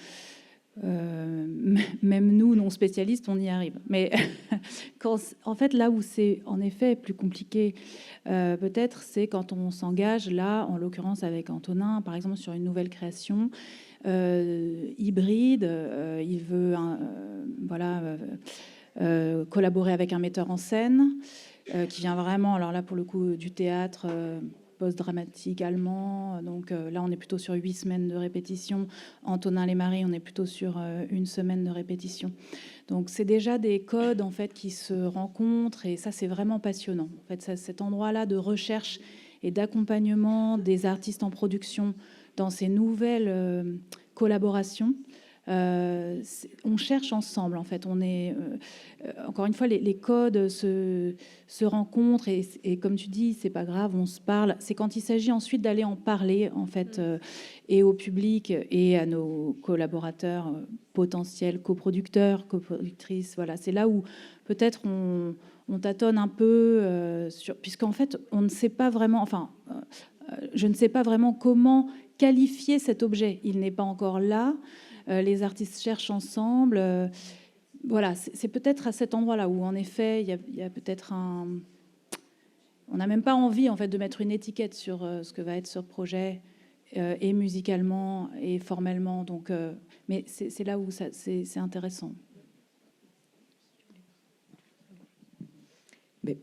même nous non spécialistes on y arrive, mais en fait là où c'est en effet plus compliqué peut-être, c'est quand on s'engage là, en l'occurrence avec Antonin par exemple, sur une nouvelle création hybride, il veut collaborer avec un metteur en scène qui vient vraiment, alors là pour le coup, du théâtre post-dramatique allemand. Donc là, on est plutôt sur 8 semaines de répétition. Antonin Lémarie, on est plutôt sur 1 semaine de répétition. Donc c'est déjà des codes en fait qui se rencontrent et ça, c'est vraiment passionnant. En fait, cet endroit-là de recherche et d'accompagnement des artistes en production dans ces nouvelles collaborations. On cherche ensemble, en fait. On est encore une fois, les codes se rencontrent et comme tu dis, c'est pas grave, on se parle. C'est quand il s'agit ensuite d'aller en parler, en fait, et au public et à nos collaborateurs potentiels, coproducteurs, coproductrices. Voilà, c'est là où peut-être on tâtonne un peu, puisqu'en fait, on ne sait pas vraiment. Enfin, je ne sais pas vraiment comment qualifier cet objet. Il n'est pas encore là. Les artistes cherchent ensemble. Voilà, c'est peut-être à cet endroit-là où, en effet, il y a peut-être un... On n'a même pas envie, en fait, de mettre une étiquette sur ce que va être ce projet, et musicalement et formellement. Donc, mais c'est là où c'est intéressant. Mais,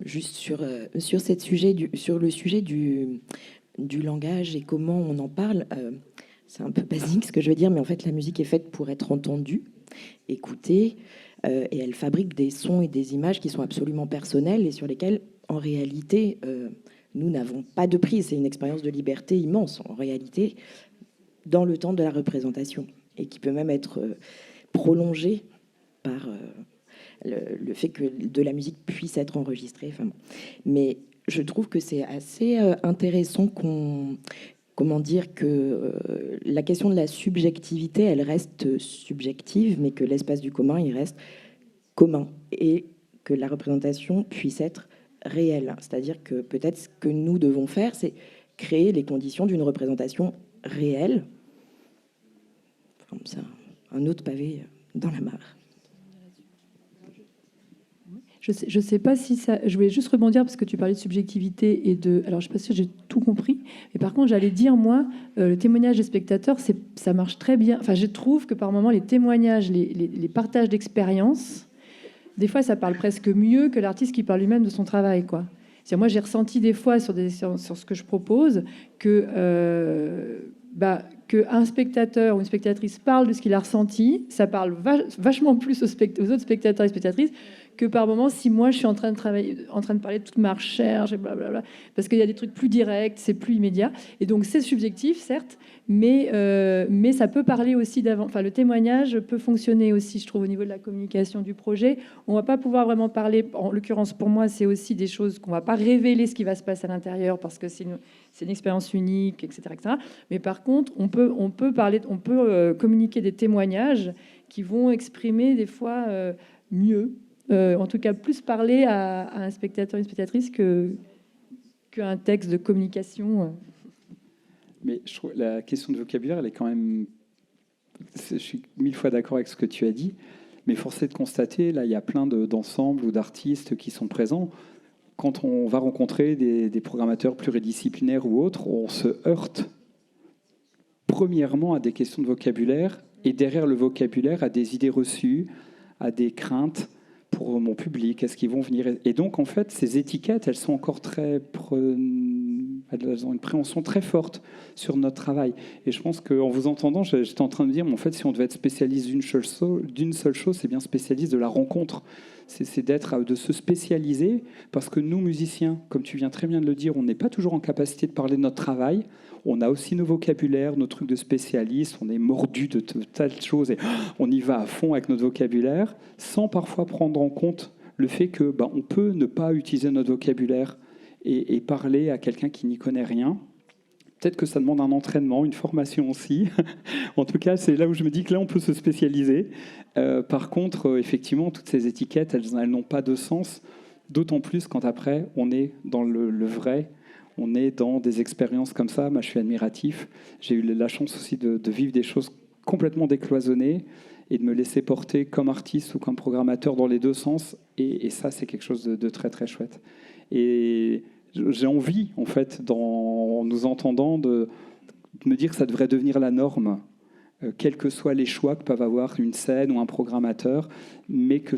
juste sur le sujet du langage et comment on en parle... c'est un peu basique ce que je veux dire, mais en fait, la musique est faite pour être entendue, écoutée, et elle fabrique des sons et des images qui sont absolument personnelles et sur lesquelles, en réalité, nous n'avons pas de prise. C'est une expérience de liberté immense, en réalité, dans le temps de la représentation, et qui peut même être prolongée par le fait que de la musique puisse être enregistrée. Enfin, mais je trouve que c'est assez intéressant comment dire que la question de la subjectivité, elle reste subjective, mais que l'espace du commun, il reste commun, et que la représentation puisse être réelle. C'est-à-dire que peut-être ce que nous devons faire, c'est créer les conditions d'une représentation réelle. Enfin, c'est un autre pavé dans la mare. Je sais pas si ça... Je voulais juste rebondir parce que tu parlais de subjectivité et de... Alors, je ne sais pas si j'ai tout compris. Mais par contre, j'allais dire, moi, le témoignage des spectateurs, ça marche très bien. Enfin, je trouve que par moments, les témoignages, les partages d'expériences, des fois, ça parle presque mieux que l'artiste qui parle lui-même de son travail, quoi. C'est-à-dire, moi, j'ai ressenti des fois sur ce que je propose qu'un spectateur ou une spectatrice parle de ce qu'il a ressenti, ça parle vachement plus aux autres spectateurs et spectatrices que par moment, si moi je suis en train de parler de toute ma recherche et blablabla, parce qu'il y a des trucs plus directs, c'est plus immédiat. Et donc c'est subjectif, certes, mais ça peut parler aussi d'avant. Enfin, le témoignage peut fonctionner aussi, je trouve, au niveau de la communication du projet. On va pas pouvoir vraiment parler, en l'occurrence pour moi, c'est aussi des choses qu'on va pas révéler ce qui va se passer à l'intérieur parce que c'est une expérience unique, etc., etc. Mais par contre, on peut communiquer des témoignages qui vont exprimer des fois mieux, en tout cas plus parler à un spectateur, une spectatrice qu'un texte de communication. Mais je trouve la question de vocabulaire, elle est quand même... Je suis 1000 fois d'accord avec ce que tu as dit, mais force est de constater, là, il y a plein d'ensembles ou d'artistes qui sont présents. Quand on va rencontrer des programmateurs pluridisciplinaires ou autres, on se heurte premièrement à des questions de vocabulaire et derrière le vocabulaire à des idées reçues, à des craintes pour mon public, est-ce qu'ils vont venir? Et donc, en fait, ces étiquettes, elles sont encore elles ont une préhension très forte sur notre travail. Et je pense qu'en vous entendant, j'étais en train de dire, mais en fait, si on devait être spécialiste d'une seule chose, c'est bien spécialiste de la rencontre. C'est de se spécialiser, parce que nous, musiciens, comme tu viens très bien de le dire, on n'est pas toujours en capacité de parler de notre travail. On a aussi nos vocabulaires, nos trucs de spécialistes, on est mordu de tas de choses et on y va à fond avec notre vocabulaire, sans parfois prendre en compte le fait que on peut ne pas utiliser notre vocabulaire et parler à quelqu'un qui n'y connaît rien. Peut-être que ça demande un entraînement, une formation aussi. En tout cas, c'est là où je me dis que là, on peut se spécialiser. Par contre, effectivement, toutes ces étiquettes, elles n'ont pas de sens, d'autant plus quand après, on est dans le vrai. On est dans des expériences comme ça. Moi, je suis admiratif. J'ai eu la chance aussi de vivre des choses complètement décloisonnées et de me laisser porter comme artiste ou comme programmateur dans les deux sens. Et ça, c'est quelque chose de très, très chouette. Et j'ai envie, en fait, en nous entendant, de me dire que ça devrait devenir la norme, quels que soient les choix que peuvent avoir une scène ou un programmateur, mais que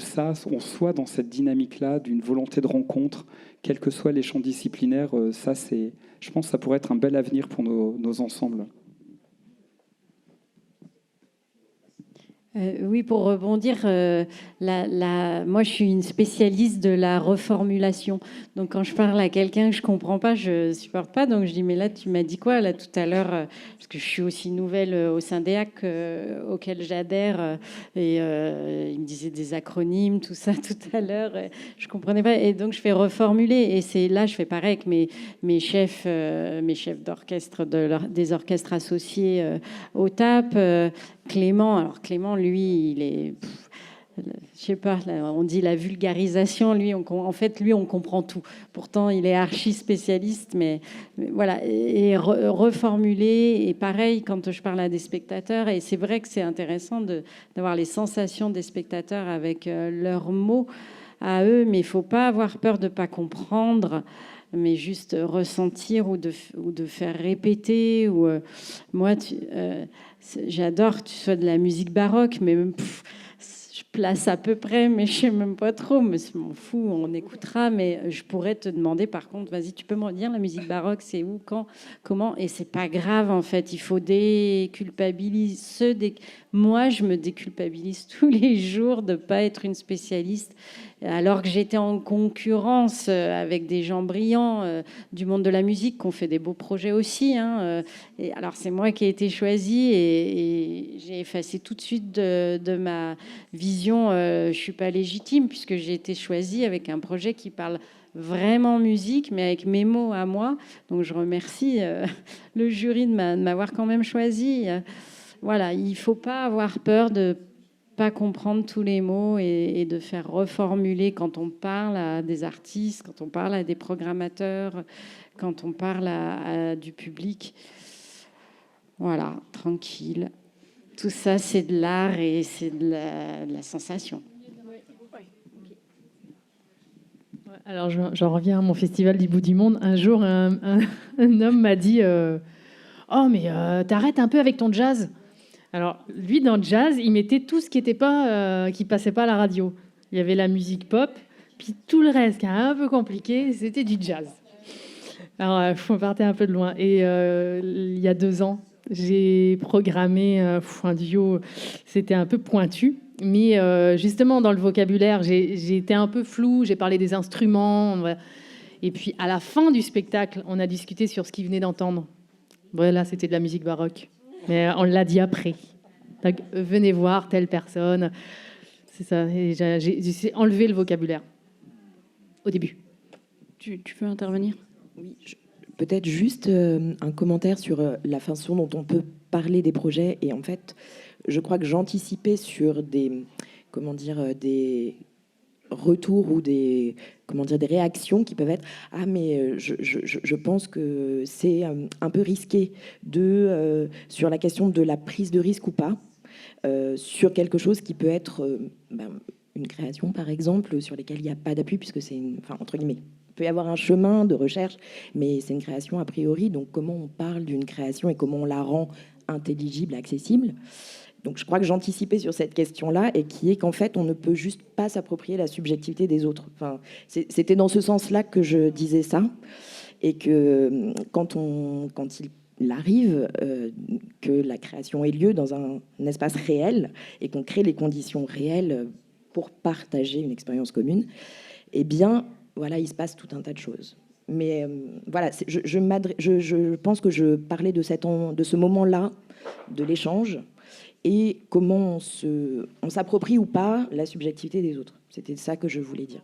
on soit dans cette dynamique-là d'une volonté de rencontre, quels que soient les champs disciplinaires. Je pense que ça pourrait être un bel avenir pour nos ensembles. Oui, pour rebondir, moi je suis une spécialiste de la reformulation. Donc quand je parle à quelqu'un que je comprends pas, je supporte pas. Donc je dis mais là tu m'as dit quoi là tout à l'heure, parce que je suis aussi nouvelle au sein des HAC auquel j'adhère et il me disait des acronymes, tout ça tout à l'heure, je comprenais pas et donc je fais reformuler et c'est là je fais pareil avec mes chefs d'orchestre des orchestres associés au TAP. Clément, lui, il est, je sais pas, on dit la vulgarisation. Lui, on comprend tout. Pourtant, il est archi spécialiste, mais voilà. Et reformuler. Et pareil, quand je parle à des spectateurs, et c'est vrai que c'est intéressant d'avoir les sensations des spectateurs avec leurs mots à eux, mais il faut pas avoir peur de pas comprendre, mais juste ressentir ou de faire répéter. Ou moi, j'adore que tu sois de la musique baroque, mais je place à peu près, mais je sais même pas trop. Mais je m'en fous, on écoutera. Mais je pourrais te demander, par contre, vas-y, tu peux me redire la musique baroque, c'est où, quand, comment? Et c'est pas grave, en fait. Il faut déculpabiliser. Moi, je me déculpabilise tous les jours de pas être une spécialiste, alors que j'étais en concurrence avec des gens brillants du monde de la musique qui ont fait des beaux projets aussi. Et alors, c'est moi qui ai été choisie et j'ai effacé tout de suite de ma vision. Je suis pas légitime puisque j'ai été choisie avec un projet qui parle vraiment musique, mais avec mes mots à moi. Donc, je remercie le jury de m'avoir quand même choisi. Voilà, il faut pas avoir peur de pas comprendre tous les mots et de faire reformuler quand on parle à des artistes, quand on parle à des programmateurs, quand on parle à du public. Voilà, tranquille. Tout ça, c'est de l'art et c'est de la sensation. Alors, j'en reviens à mon festival du bout du monde. Un jour, un homme m'a dit oh, mais t'arrêtes un peu avec ton jazz. Alors, lui, dans le jazz, il mettait tout ce qui passait pas à la radio. Il y avait la musique pop, puis tout le reste, qui est un peu compliqué, c'était du jazz. Alors, on partait un peu de loin. Et il y a 2 ans, j'ai programmé un duo, c'était un peu pointu. Mais justement, dans le vocabulaire, j'ai été un peu floue. J'ai parlé des instruments. Et puis, à la fin du spectacle, on a discuté sur ce qu'ils venaient d'entendre. Voilà, c'était de la musique baroque. Mais on l'a dit après. Donc, venez voir telle personne. C'est ça. Et j'ai enlevé le vocabulaire au début. Tu veux intervenir? Oui, peut-être juste un commentaire sur la façon dont on peut parler des projets. Et en fait, je crois que j'anticipais sur des retours ou des réactions qui peuvent être « Ah, mais je pense que c'est un peu risqué sur la question de la prise de risque ou pas, sur quelque chose qui peut être une création, par exemple, sur lesquelles il n'y a pas d'appui, puisque c'est entre guillemets, il peut y avoir un chemin de recherche, mais c'est une création a priori. Donc, comment on parle d'une création et comment on la rend intelligible, accessible ? Donc, je crois que j'anticipais sur cette question-là, et qui est qu'en fait, on ne peut juste pas s'approprier la subjectivité des autres. Enfin, c'était dans ce sens-là que je disais ça, et que quand il arrive que la création ait lieu dans un espace réel et qu'on crée les conditions réelles pour partager une expérience commune, eh bien, voilà, il se passe tout un tas de choses. Mais voilà, je pense que je parlais de ce moment-là, de l'échange, et comment on s'approprie ou pas la subjectivité des autres. C'était ça que je voulais dire.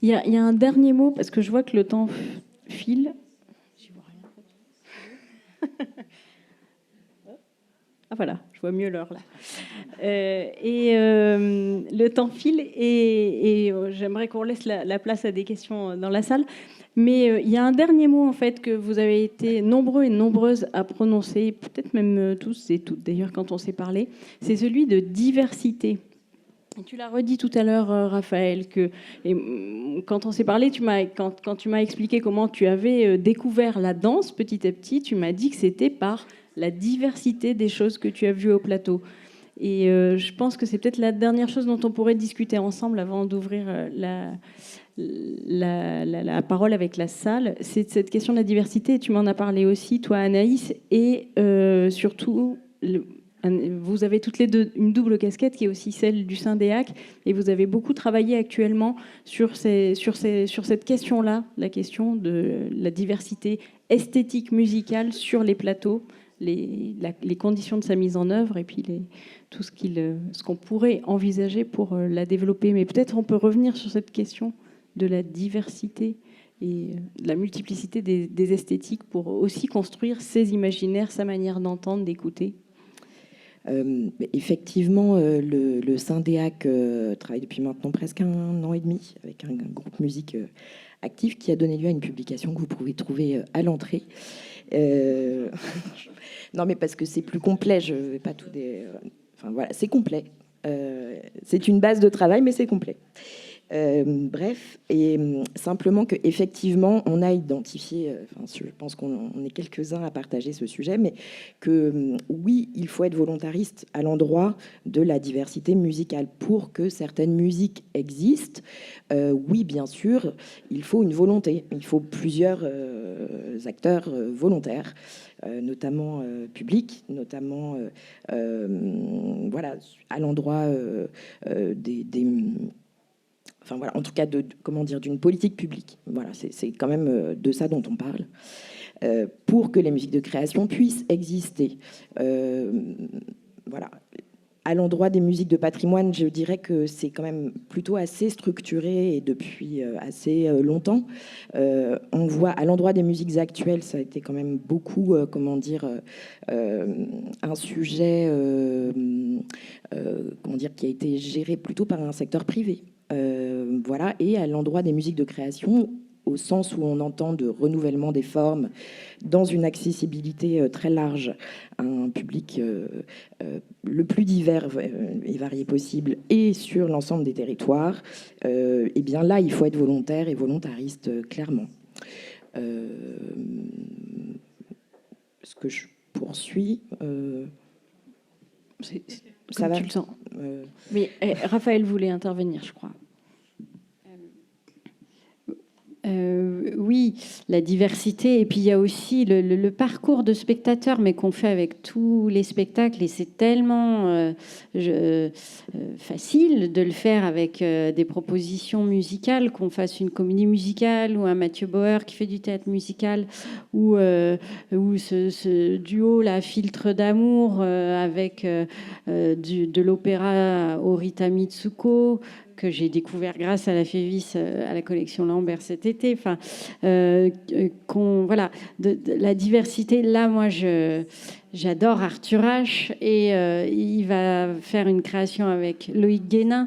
Il y a un dernier mot, parce que je vois que le temps file. J'y vois rien. Ah voilà, je vois mieux l'heure là. Le temps file et j'aimerais qu'on laisse la place à des questions dans la salle. Mais il y a un dernier mot en fait que vous avez été nombreux et nombreuses à prononcer, peut-être même tous et toutes d'ailleurs quand on s'est parlé, c'est celui de diversité. Et tu l'as redit tout à l'heure, Raphaël, quand on s'est parlé, quand tu m'as expliqué comment tu avais découvert la danse petit à petit, tu m'as dit que c'était par la diversité des choses que tu as vues au plateau. Et je pense que c'est peut-être la dernière chose dont on pourrait discuter ensemble avant d'ouvrir la parole avec la salle. C'est cette question de la diversité. Et tu m'en as parlé aussi, toi, Anaïs, et surtout... Vous avez toutes les deux une double casquette qui est aussi celle du Syndéac, et vous avez beaucoup travaillé actuellement sur cette question-là, la question de la diversité esthétique musicale sur les plateaux, les conditions de sa mise en œuvre et puis tout ce qu'on pourrait envisager pour la développer. Mais peut-être on peut revenir sur cette question de la diversité et de la multiplicité des esthétiques pour aussi construire ses imaginaires, sa manière d'entendre, d'écouter. Effectivement, le Syndéac travaille depuis maintenant presque 1 an et demi avec un groupe musique actif qui a donné lieu à une publication que vous pouvez trouver à l'entrée. Non, mais parce que c'est plus complet, je vais pas tout Enfin voilà, c'est complet. C'est une base de travail, mais c'est complet. Bref, et simplement qu'effectivement, on a identifié, je pense qu'on est quelques-uns à partager ce sujet, mais que oui, il faut être volontariste à l'endroit de la diversité musicale pour que certaines musiques existent. Oui, bien sûr, il faut une volonté, il faut plusieurs acteurs volontaires, notamment publics, notamment voilà, à l'endroit enfin voilà, en tout cas d'une politique publique. Voilà, c'est quand même de ça dont on parle. Pour que les musiques de création puissent exister. Voilà. À l'endroit des musiques de patrimoine, je dirais que c'est quand même plutôt assez structuré et depuis assez longtemps. On voit à l'endroit des musiques actuelles, ça a été quand même beaucoup, un sujet qui a été géré plutôt par un secteur privé. Voilà, et à l'endroit des musiques de création, au sens où on entend de renouvellement des formes dans une accessibilité très large à un public le plus divers et varié possible et sur l'ensemble des territoires, et bien là, il faut être volontaire et volontariste, clairement. Est-ce que je poursuis ça va, tu le sens. Mais Raphaël voulait intervenir, je crois. Oui, la diversité. Et puis il y a aussi le parcours de spectateur, mais qu'on fait avec tous les spectacles. Et c'est tellement facile de le faire avec des propositions musicales, qu'on fasse une comédie musicale ou un Mathieu Bauer qui fait du théâtre musical, ou ce duo, la Filtre d'amour, avec de l'opéra Orita Mitsuko, que j'ai découvert grâce à la Févis, à la collection Lambert cet été. Enfin, voilà, la diversité. Là, moi, j'adore Arthur H. Et il va faire une création avec Loïc Guénin,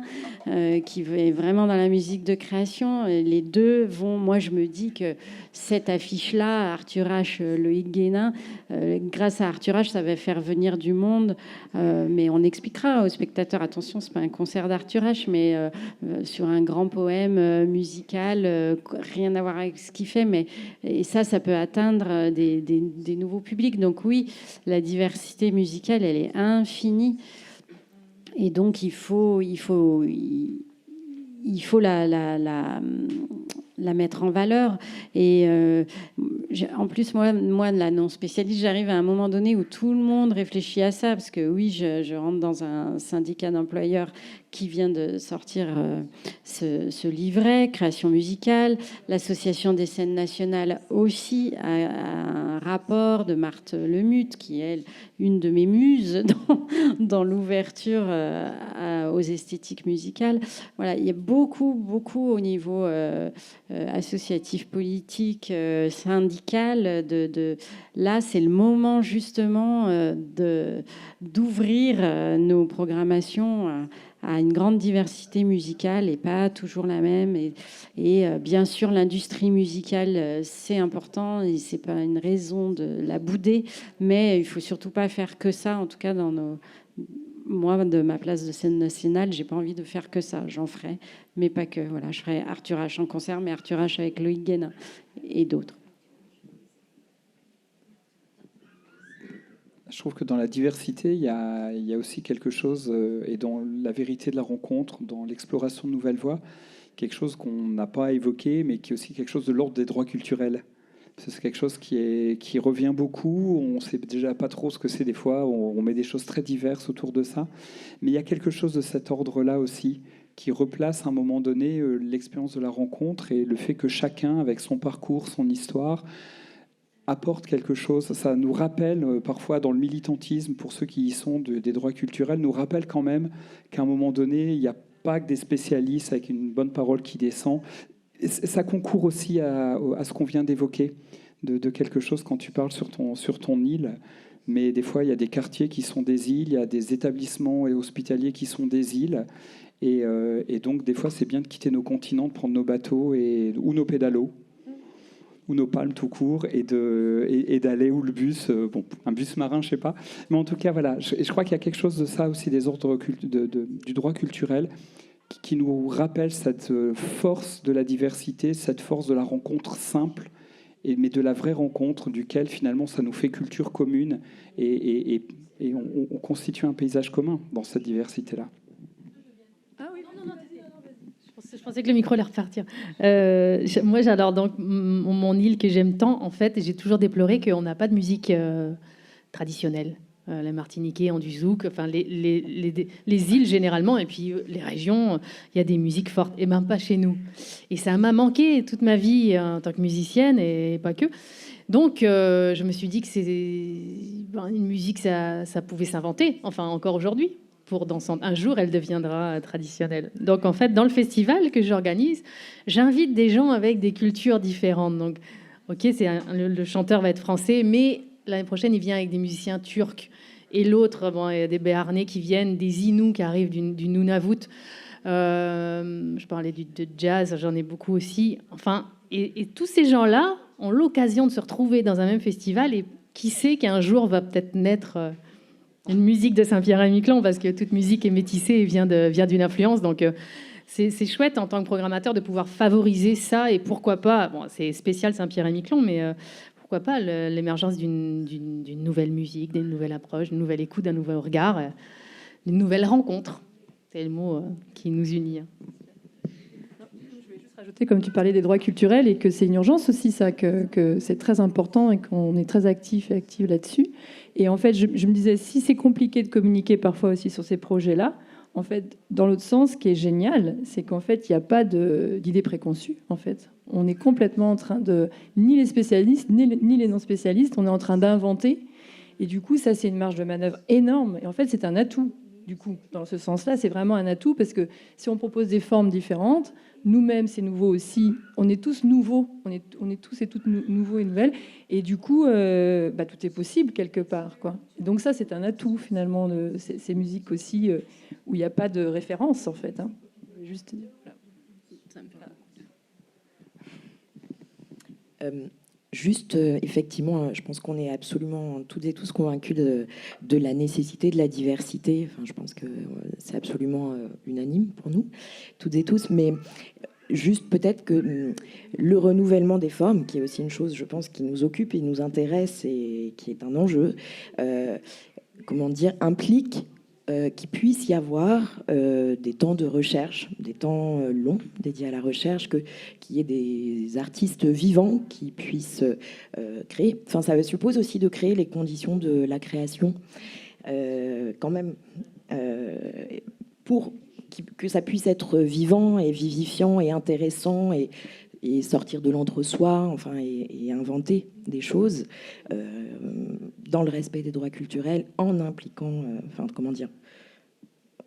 qui est vraiment dans la musique de création. Et les deux vont. Moi, je me dis que cette affiche-là, Arthur H, Loïc Guénin, grâce à Arthur H, ça va faire venir du monde. Mais on expliquera aux spectateurs, attention, c'est pas un concert d'Arthur H, mais sur un grand poème musical, rien à voir avec ce qu'il fait, mais et ça peut atteindre des nouveaux publics. Donc oui, la diversité musicale, elle est infinie, et donc il faut la mettre en valeur. Et en plus, moi, la non spécialiste, j'arrive à un moment donné où tout le monde réfléchit à ça, parce que oui, je rentre dans un syndicat d'employeurs qui vient de sortir ce livret, Création musicale. L'Association des scènes nationales aussi a un rapport de Marthe Lemut, qui est, elle, une de mes muses dans l'ouverture aux esthétiques musicales. Voilà, il y a beaucoup au niveau associatif, politique, syndical. Là, c'est le moment justement d'ouvrir nos programmations à une grande diversité musicale et pas toujours la même. Et bien sûr, l'industrie musicale, c'est important et c'est pas une raison de la bouder, mais il faut surtout pas faire que ça. En tout cas, moi, de ma place de scène nationale, j'ai pas envie de faire que ça. J'en ferai, mais pas que. Voilà, je ferai Arthur H en concert, mais Arthur H avec Loïc Guénin et d'autres. Je trouve que dans la diversité, il y a aussi quelque chose, et dans la vérité de la rencontre, dans l'exploration de nouvelles voies, quelque chose qu'on n'a pas évoqué, mais qui est aussi quelque chose de l'ordre des droits culturels. C'est quelque chose qui revient beaucoup. On ne sait déjà pas trop ce que c'est des fois. On met des choses très diverses autour de ça. Mais il y a quelque chose de cet ordre-là aussi qui replace à un moment donné l'expérience de la rencontre et le fait que chacun, avec son parcours, son histoire, apporte quelque chose. Ça nous rappelle parfois dans le militantisme, pour ceux qui y sont des droits culturels, nous rappelle quand même qu'à un moment donné, il n'y a pas que des spécialistes avec une bonne parole qui descend. Et ça concourt aussi à ce qu'on vient d'évoquer, de quelque chose quand tu parles sur ton île. Mais des fois, il y a des quartiers qui sont des îles, il y a des établissements et hospitaliers qui sont des îles. Et donc, des fois, c'est bien de quitter nos continents, de prendre nos bateaux ou nos pédalos, ou nos palmes tout court, et d'aller où le bus, un bus marin, je sais pas. Mais en tout cas, voilà, je crois qu'il y a quelque chose de ça aussi, des ordres du droit culturel, qui nous rappelle cette force de la diversité, cette force de la rencontre simple, mais de la vraie rencontre, duquel finalement ça nous fait culture commune, et on constitue un paysage commun dans cette diversité-là. Ah oui, non. Je pensais que le micro allait repartir. Moi, j'adore donc mon île que j'aime tant. En fait, j'ai toujours déploré qu'on n'a pas de musique traditionnelle. Les Martiniquais ont du zouk, enfin les îles généralement, et puis les régions, il y a des musiques fortes, et même pas chez nous. Et ça m'a manqué toute ma vie en tant que musicienne, et pas que. Donc, je me suis dit que une musique, ça pouvait s'inventer, enfin encore aujourd'hui. Pour dansante. Un jour, elle deviendra traditionnelle. Donc, en fait, dans le festival que j'organise, j'invite des gens avec des cultures différentes. Donc, ok, le chanteur va être français, mais l'année prochaine, il vient avec des musiciens turcs. Et l'autre, il y a des Béarnais qui viennent, des Inus qui arrivent du Nunavut. Je parlais de jazz, j'en ai beaucoup aussi. Enfin, et tous ces gens-là ont l'occasion de se retrouver dans un même festival. Et qui sait qu'un jour va peut-être naître une musique de Saint-Pierre-et-Miquelon, parce que toute musique est métissée et vient d'une influence. Donc, c'est chouette en tant que programmateur de pouvoir favoriser ça. Et pourquoi pas, c'est spécial Saint-Pierre-et-Miquelon, mais pourquoi pas l'émergence d'une nouvelle musique, d'une nouvelle approche, d'une nouvelle écoute, d'un nouveau regard, d'une nouvelle rencontre. C'est le mot qui nous unit. Rajouter, comme tu parlais des droits culturels, et que c'est une urgence aussi, ça, que c'est très important et qu'on est très actif et active là-dessus. Et en fait, je me disais, si c'est compliqué de communiquer parfois aussi sur ces projets-là, en fait, dans l'autre sens, ce qui est génial, c'est qu'en fait, il n'y a pas d'idées préconçues, en fait. On est complètement en train de... Ni les spécialistes, ni les non-spécialistes, on est en train d'inventer. Et du coup, ça, c'est une marge de manœuvre énorme. Et en fait, c'est un atout, du coup. Dans ce sens-là, c'est vraiment un atout, parce que si on propose des formes différentes, nous-mêmes, c'est nouveau aussi. On est tous nouveaux. On est tous et toutes nouveaux et nouvelles. Et du coup, tout est possible quelque part, quoi. Et donc ça, c'est un atout, finalement, de ces musiques aussi, où il n'y a pas de référence, en fait. Hein. Je vais juste dire. Voilà. Juste, effectivement, je pense qu'on est absolument toutes et tous convaincus de la nécessité de la diversité. Enfin, je pense que c'est absolument unanime pour nous, toutes et tous. Mais juste peut-être que le renouvellement des formes, qui est aussi une chose, je pense, qui nous occupe et nous intéresse et qui est un enjeu, implique qu'il puisse y avoir des temps de recherche, des temps longs dédiés à la recherche, qu'il y ait des artistes vivants qui puissent créer. Enfin, ça suppose aussi de créer les conditions de la création, quand même, pour que ça puisse être vivant et vivifiant et intéressant et sortir de l'entre-soi, enfin, et inventer des choses dans le respect des droits culturels, en impliquant,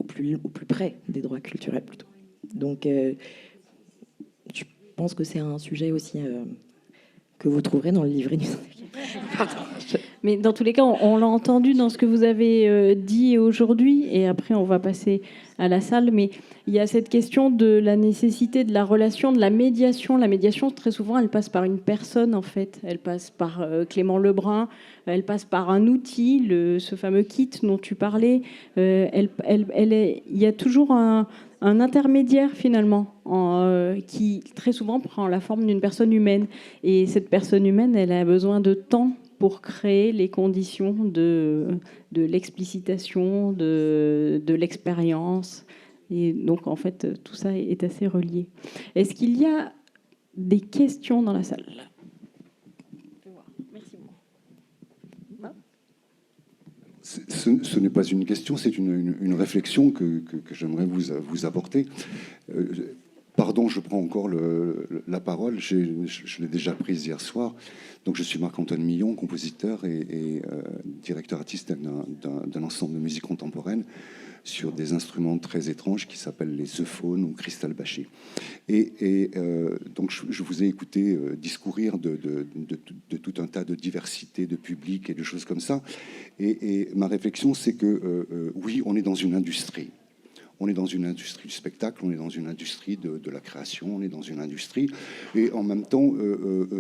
au plus près des droits culturels plutôt. Donc, je pense que c'est un sujet aussi que vous trouverez dans le livret du... Mais dans tous les cas, on l'a entendu dans ce que vous avez dit aujourd'hui, et après on va passer à la salle, mais il y a cette question de la nécessité de la relation, de la médiation. La médiation, très souvent, elle passe par une personne, en fait. Elle passe par Clément Lebrun, elle passe par un outil, ce fameux kit dont tu parlais. Il y a toujours un intermédiaire, finalement, qui très souvent prend la forme d'une personne humaine. Et cette personne humaine, elle a besoin de temps pour créer les conditions de l'explicitation, de l'expérience. Et donc, en fait, tout ça est assez relié. Est-ce qu'il y a des questions dans la salle ? Merci beaucoup. Ce n'est pas une question, c'est une réflexion que j'aimerais vous apporter. Pardon, je prends encore la parole. Je l'ai déjà prise hier soir. Donc, je suis Marc-Antoine Millon, compositeur et directeur artiste d'un ensemble de musique contemporaine sur des instruments très étranges qui s'appellent les euphones ou cristal bâché. Et donc, je vous ai écouté discourir de tout un tas de diversité de publics et de choses comme ça. Et ma réflexion, c'est que oui, on est dans une industrie. On est dans une industrie du spectacle, on est dans une industrie de la création, on est dans une industrie. Et en même temps,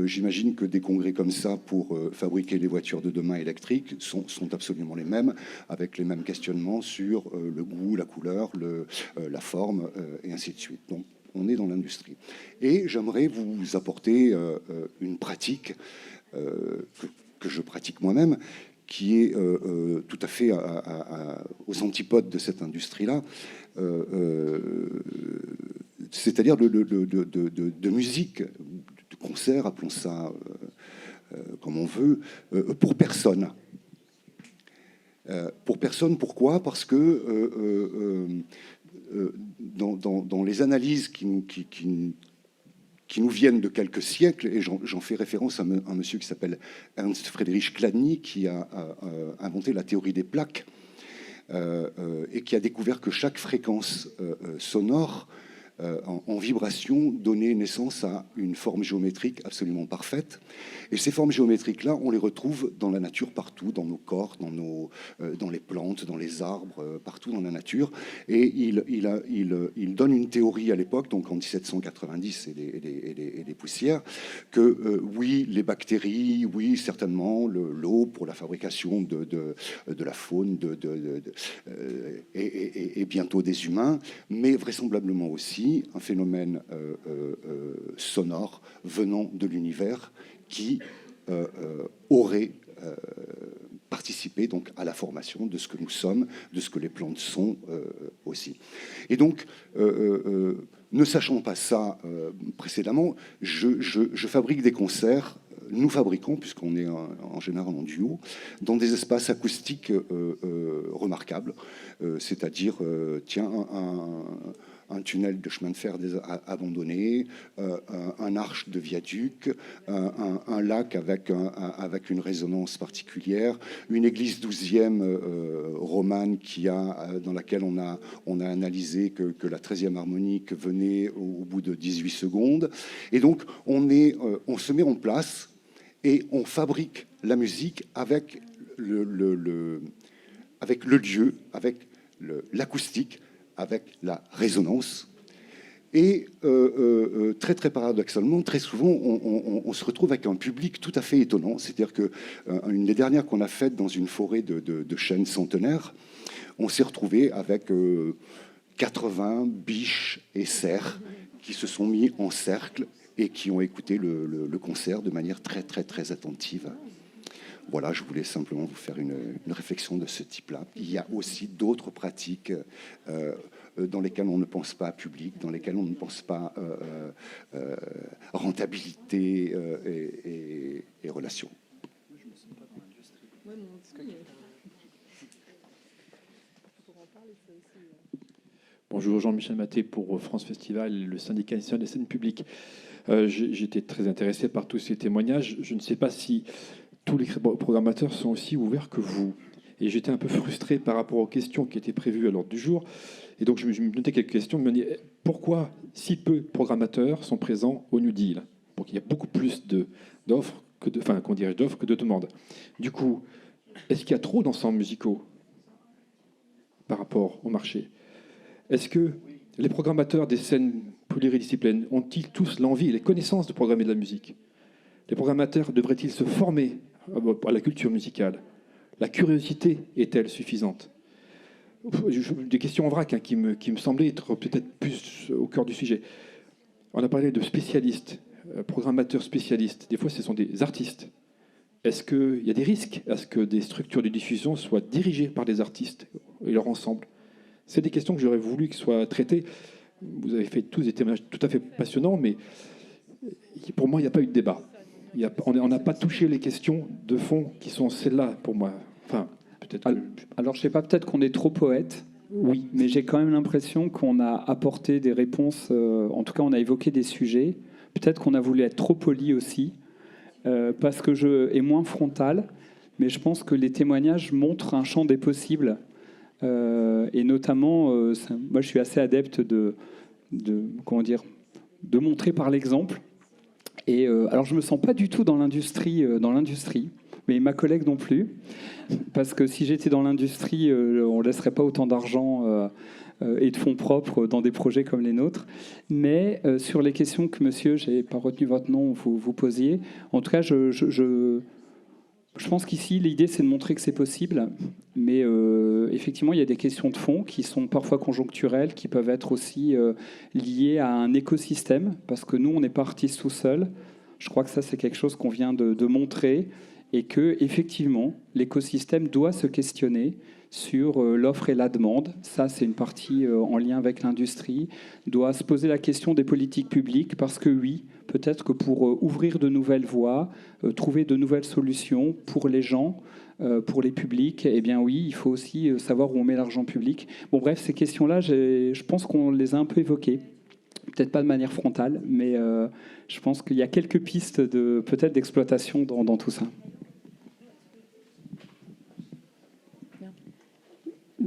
j'imagine que des congrès comme ça pour fabriquer les voitures de demain électriques sont absolument les mêmes, avec les mêmes questionnements sur le goût, la couleur, la forme, et ainsi de suite. Donc, on est dans l'industrie. Et j'aimerais vous apporter une pratique que je pratique moi-même, qui est tout à fait aux antipodes de cette industrie-là, c'est-à-dire de musique, de concert, appelons ça comme on veut, pour personne. Pour personne, pourquoi ? Parce que dans les analyses qui nous viennent de quelques siècles, et j'en fais référence à un monsieur qui s'appelle Ernst Friedrich Chladni, qui a inventé la théorie des plaques, et qui a découvert que chaque fréquence sonore en vibration donnait naissance à une forme géométrique absolument parfaite. Et ces formes géométriques-là, on les retrouve dans la nature partout, dans nos corps, dans les plantes, dans les arbres, partout dans la nature. Et il donne une théorie à l'époque, donc en 1790 et des poussières, que oui, les bactéries, oui, certainement, l'eau pour la fabrication de la faune et bientôt des humains, mais vraisemblablement aussi un phénomène sonore venant de l'univers qui aurait participer donc à la formation de ce que nous sommes, de ce que les plantes sont aussi. Et donc, ne sachant pas ça précédemment, je fabrique des concerts. Nous fabriquons, puisqu'on est en général en duo, dans des espaces acoustiques remarquables, c'est-à-dire, un tunnel de chemin de fer abandonné, un arche de viaduc, un lac avec une résonance particulière, une église 12e romane dans laquelle on a analysé que la 13e harmonique venait au bout de 18 secondes. Et donc, on se met en place et on fabrique la musique avec le lieu, avec l'acoustique, avec la résonance. Et très, très paradoxalement, très souvent, on se retrouve avec un public tout à fait étonnant. C'est-à-dire qu'une des dernières qu'on a faites dans une forêt de chênes centenaires, on s'est retrouvé avec 80 biches et cerfs qui se sont mis en cercle et qui ont écouté le concert de manière très, très, très attentive. Voilà, je voulais simplement vous faire une réflexion de ce type-là. Il y a aussi d'autres pratiques dans lesquelles on ne pense pas public, dans lesquelles on ne pense pas rentabilité et relations. Bonjour, Jean-Michel Maté pour France Festival, le syndicat national des scènes publiques. J'étais très intéressé par tous ces témoignages. Je ne sais pas si tous les programmateurs sont aussi ouverts que vous. Et j'étais un peu frustré par rapport aux questions qui étaient prévues à l'ordre du jour. Et donc, je me notais quelques questions. Je me dis, pourquoi si peu de programmateurs sont présents au New Deal? Donc, il y a beaucoup plus d'offres que de demandes. Du coup, est-ce qu'il y a trop d'ensembles musicaux par rapport au marché? Est-ce que les programmateurs des scènes pluridisciplinaires ont-ils tous l'envie et les connaissances de programmer de la musique? Les programmateurs devraient-ils se former à la culture musicale? La curiosité est-elle suffisante? Des questions en vrac qui me semblaient être peut-être plus au cœur du sujet. On a parlé de spécialistes, programmateurs spécialistes. Des fois, ce sont des artistes. Est-ce qu'il y a des risques à ce que des structures de diffusion soient dirigées par des artistes et leur ensemble? C'est des questions que j'aurais voulu qu'elles soient traitées. Vous avez fait tous des témoignages tout à fait passionnants, mais pour moi, il n'y a pas eu de débat. On n'a pas touché les questions de fond qui sont celles-là, pour moi. Enfin, peut-être. Alors, je ne sais pas, peut-être qu'on est trop poète. Oui, mais j'ai quand même l'impression qu'on a apporté des réponses. En tout cas, on a évoqué des sujets. Peut-être qu'on a voulu être trop poli aussi, parce que et moins frontal. Mais je pense que les témoignages montrent un champ des possibles. Et notamment, moi, je suis assez adepte de montrer par l'exemple. Et alors, je me sens pas du tout dans l'industrie, mais ma collègue non plus, parce que si j'étais dans l'industrie, on laisserait pas autant d'argent et de fonds propres dans des projets comme les nôtres. Mais sur les questions que, monsieur, j'ai pas retenu votre nom, vous posiez, en tout cas, je pense qu'ici, l'idée, c'est de montrer que c'est possible, mais effectivement, il y a des questions de fond qui sont parfois conjoncturelles, qui peuvent être aussi liées à un écosystème, parce que nous, on n'est pas artistes tout seuls. Je crois que ça, c'est quelque chose qu'on vient de montrer, et que effectivement, l'écosystème doit se questionner sur l'offre et la demande. Ça, c'est une partie en lien avec l'industrie. Doit se poser la question des politiques publiques, parce que oui, peut-être que pour ouvrir de nouvelles voies, trouver de nouvelles solutions pour les gens, pour les publics, eh bien oui, il faut aussi savoir où on met l'argent public. Bon, bref, ces questions-là, je pense qu'on les a un peu évoquées. Peut-être pas de manière frontale, mais je pense qu'il y a quelques pistes peut-être d'exploitation dans tout ça.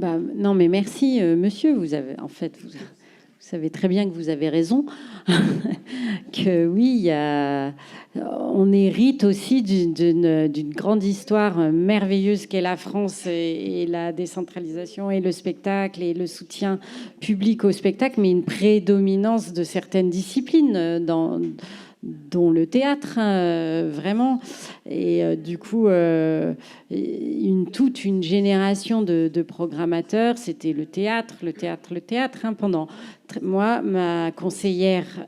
Non, mais merci, monsieur. Vous savez très bien que vous avez raison. Que oui, on hérite aussi d'une grande histoire merveilleuse qu'est la France et la décentralisation et le spectacle et le soutien public au spectacle, mais une prédominance de certaines disciplines dont le théâtre, vraiment. Et du coup, toute une génération de programmateurs, c'était le théâtre. Pendant moi, ma conseillère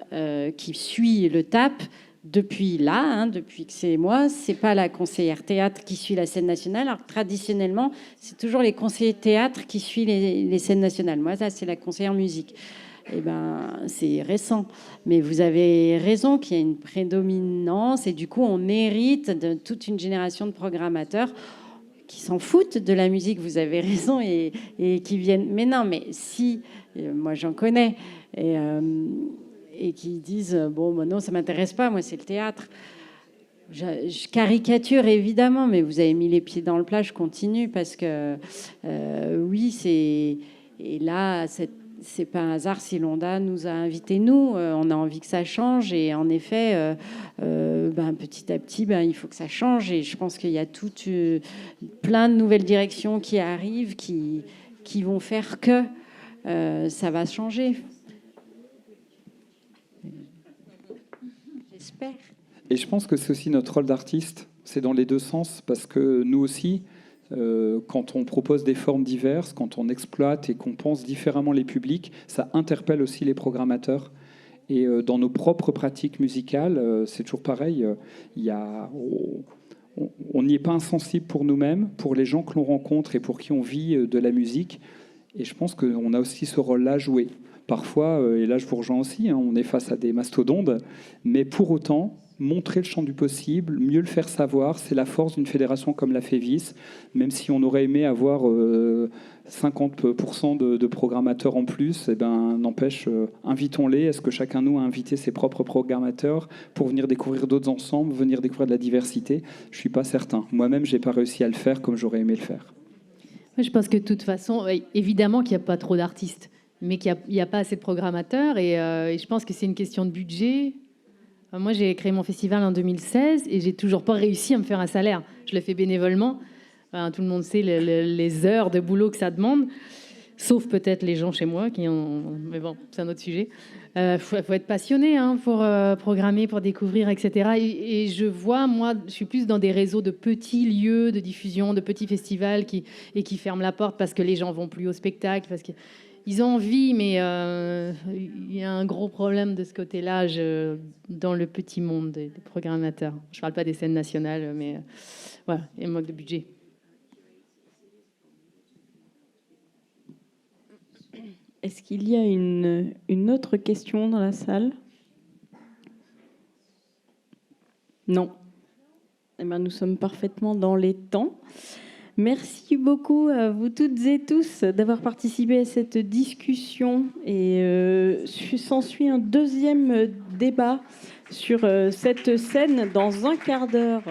qui suit le TAP depuis là, depuis que c'est moi, c'est pas la conseillère théâtre qui suit la scène nationale. Alors que traditionnellement, c'est toujours les conseillers théâtre qui suivent les scènes nationales. Moi, ça, c'est la conseillère musique. Eh ben, c'est récent. Mais vous avez raison qu'il y a une prédominance et du coup, on hérite de toute une génération de programmateurs qui s'en foutent de la musique. Vous avez raison et qui viennent. Mais non, mais si, moi j'en connais et qui disent bon, moi, non, ça m'intéresse pas. Moi, c'est le théâtre. Je caricature évidemment, mais vous avez mis les pieds dans le plat. Je continue parce que oui, c'est et là c'est pas un hasard si Londa nous a invités, nous. On a envie que ça change. Et en effet, petit à petit, il faut que ça change. Et je pense qu'il y a plein de nouvelles directions qui arrivent, qui vont faire que ça va changer. J'espère. Et je pense que c'est aussi notre rôle d'artiste. C'est dans les deux sens. Parce que nous aussi... quand on propose des formes diverses, quand on exploite et qu'on pense différemment les publics, ça interpelle aussi les programmateurs. Et dans nos propres pratiques musicales, c'est toujours pareil. On n'y est pas insensible pour nous-mêmes, pour les gens que l'on rencontre et pour qui on vit de la musique. Et je pense qu'on a aussi ce rôle-là à jouer. Parfois, et là je vous rejoins aussi, on est face à des mastodontes, mais pour autant... montrer le champ du possible, mieux le faire savoir, c'est la force d'une fédération comme la FEVIS, même si on aurait aimé avoir 50% de programmateurs en plus, n'empêche, invitons-les. Est-ce que chacun de nous a invité ses propres programmateurs pour venir découvrir d'autres ensembles, venir découvrir de la diversité? Je ne suis pas certain. Moi-même, je n'ai pas réussi à le faire comme j'aurais aimé le faire. Je pense que de toute façon, évidemment qu'il n'y a pas trop d'artistes, mais qu'il n'y a pas assez de programmateurs, et je pense que c'est une question de budget. Moi, j'ai créé mon festival en 2016 et j'ai toujours pas réussi à me faire un salaire. Je le fais bénévolement. Tout le monde sait les heures de boulot que ça demande, sauf peut-être les gens chez moi qui ont... Mais bon, c'est un autre sujet. Faut être passionné pour programmer, pour découvrir, etc. Et je vois, moi, je suis plus dans des réseaux de petits lieux de diffusion, de petits festivals qui ferment la porte parce que les gens vont plus au spectacle, parce que... Ils ont envie, mais il y a un gros problème de ce côté-là dans le petit monde des programmateurs. Je ne parle pas des scènes nationales, mais voilà, il manque de budget. Est-ce qu'il y a une autre question dans la salle? Non. Eh bien, nous sommes parfaitement dans les temps. Merci beaucoup à vous toutes et tous d'avoir participé à cette discussion. Et s'ensuit un deuxième débat sur cette scène dans un quart d'heure.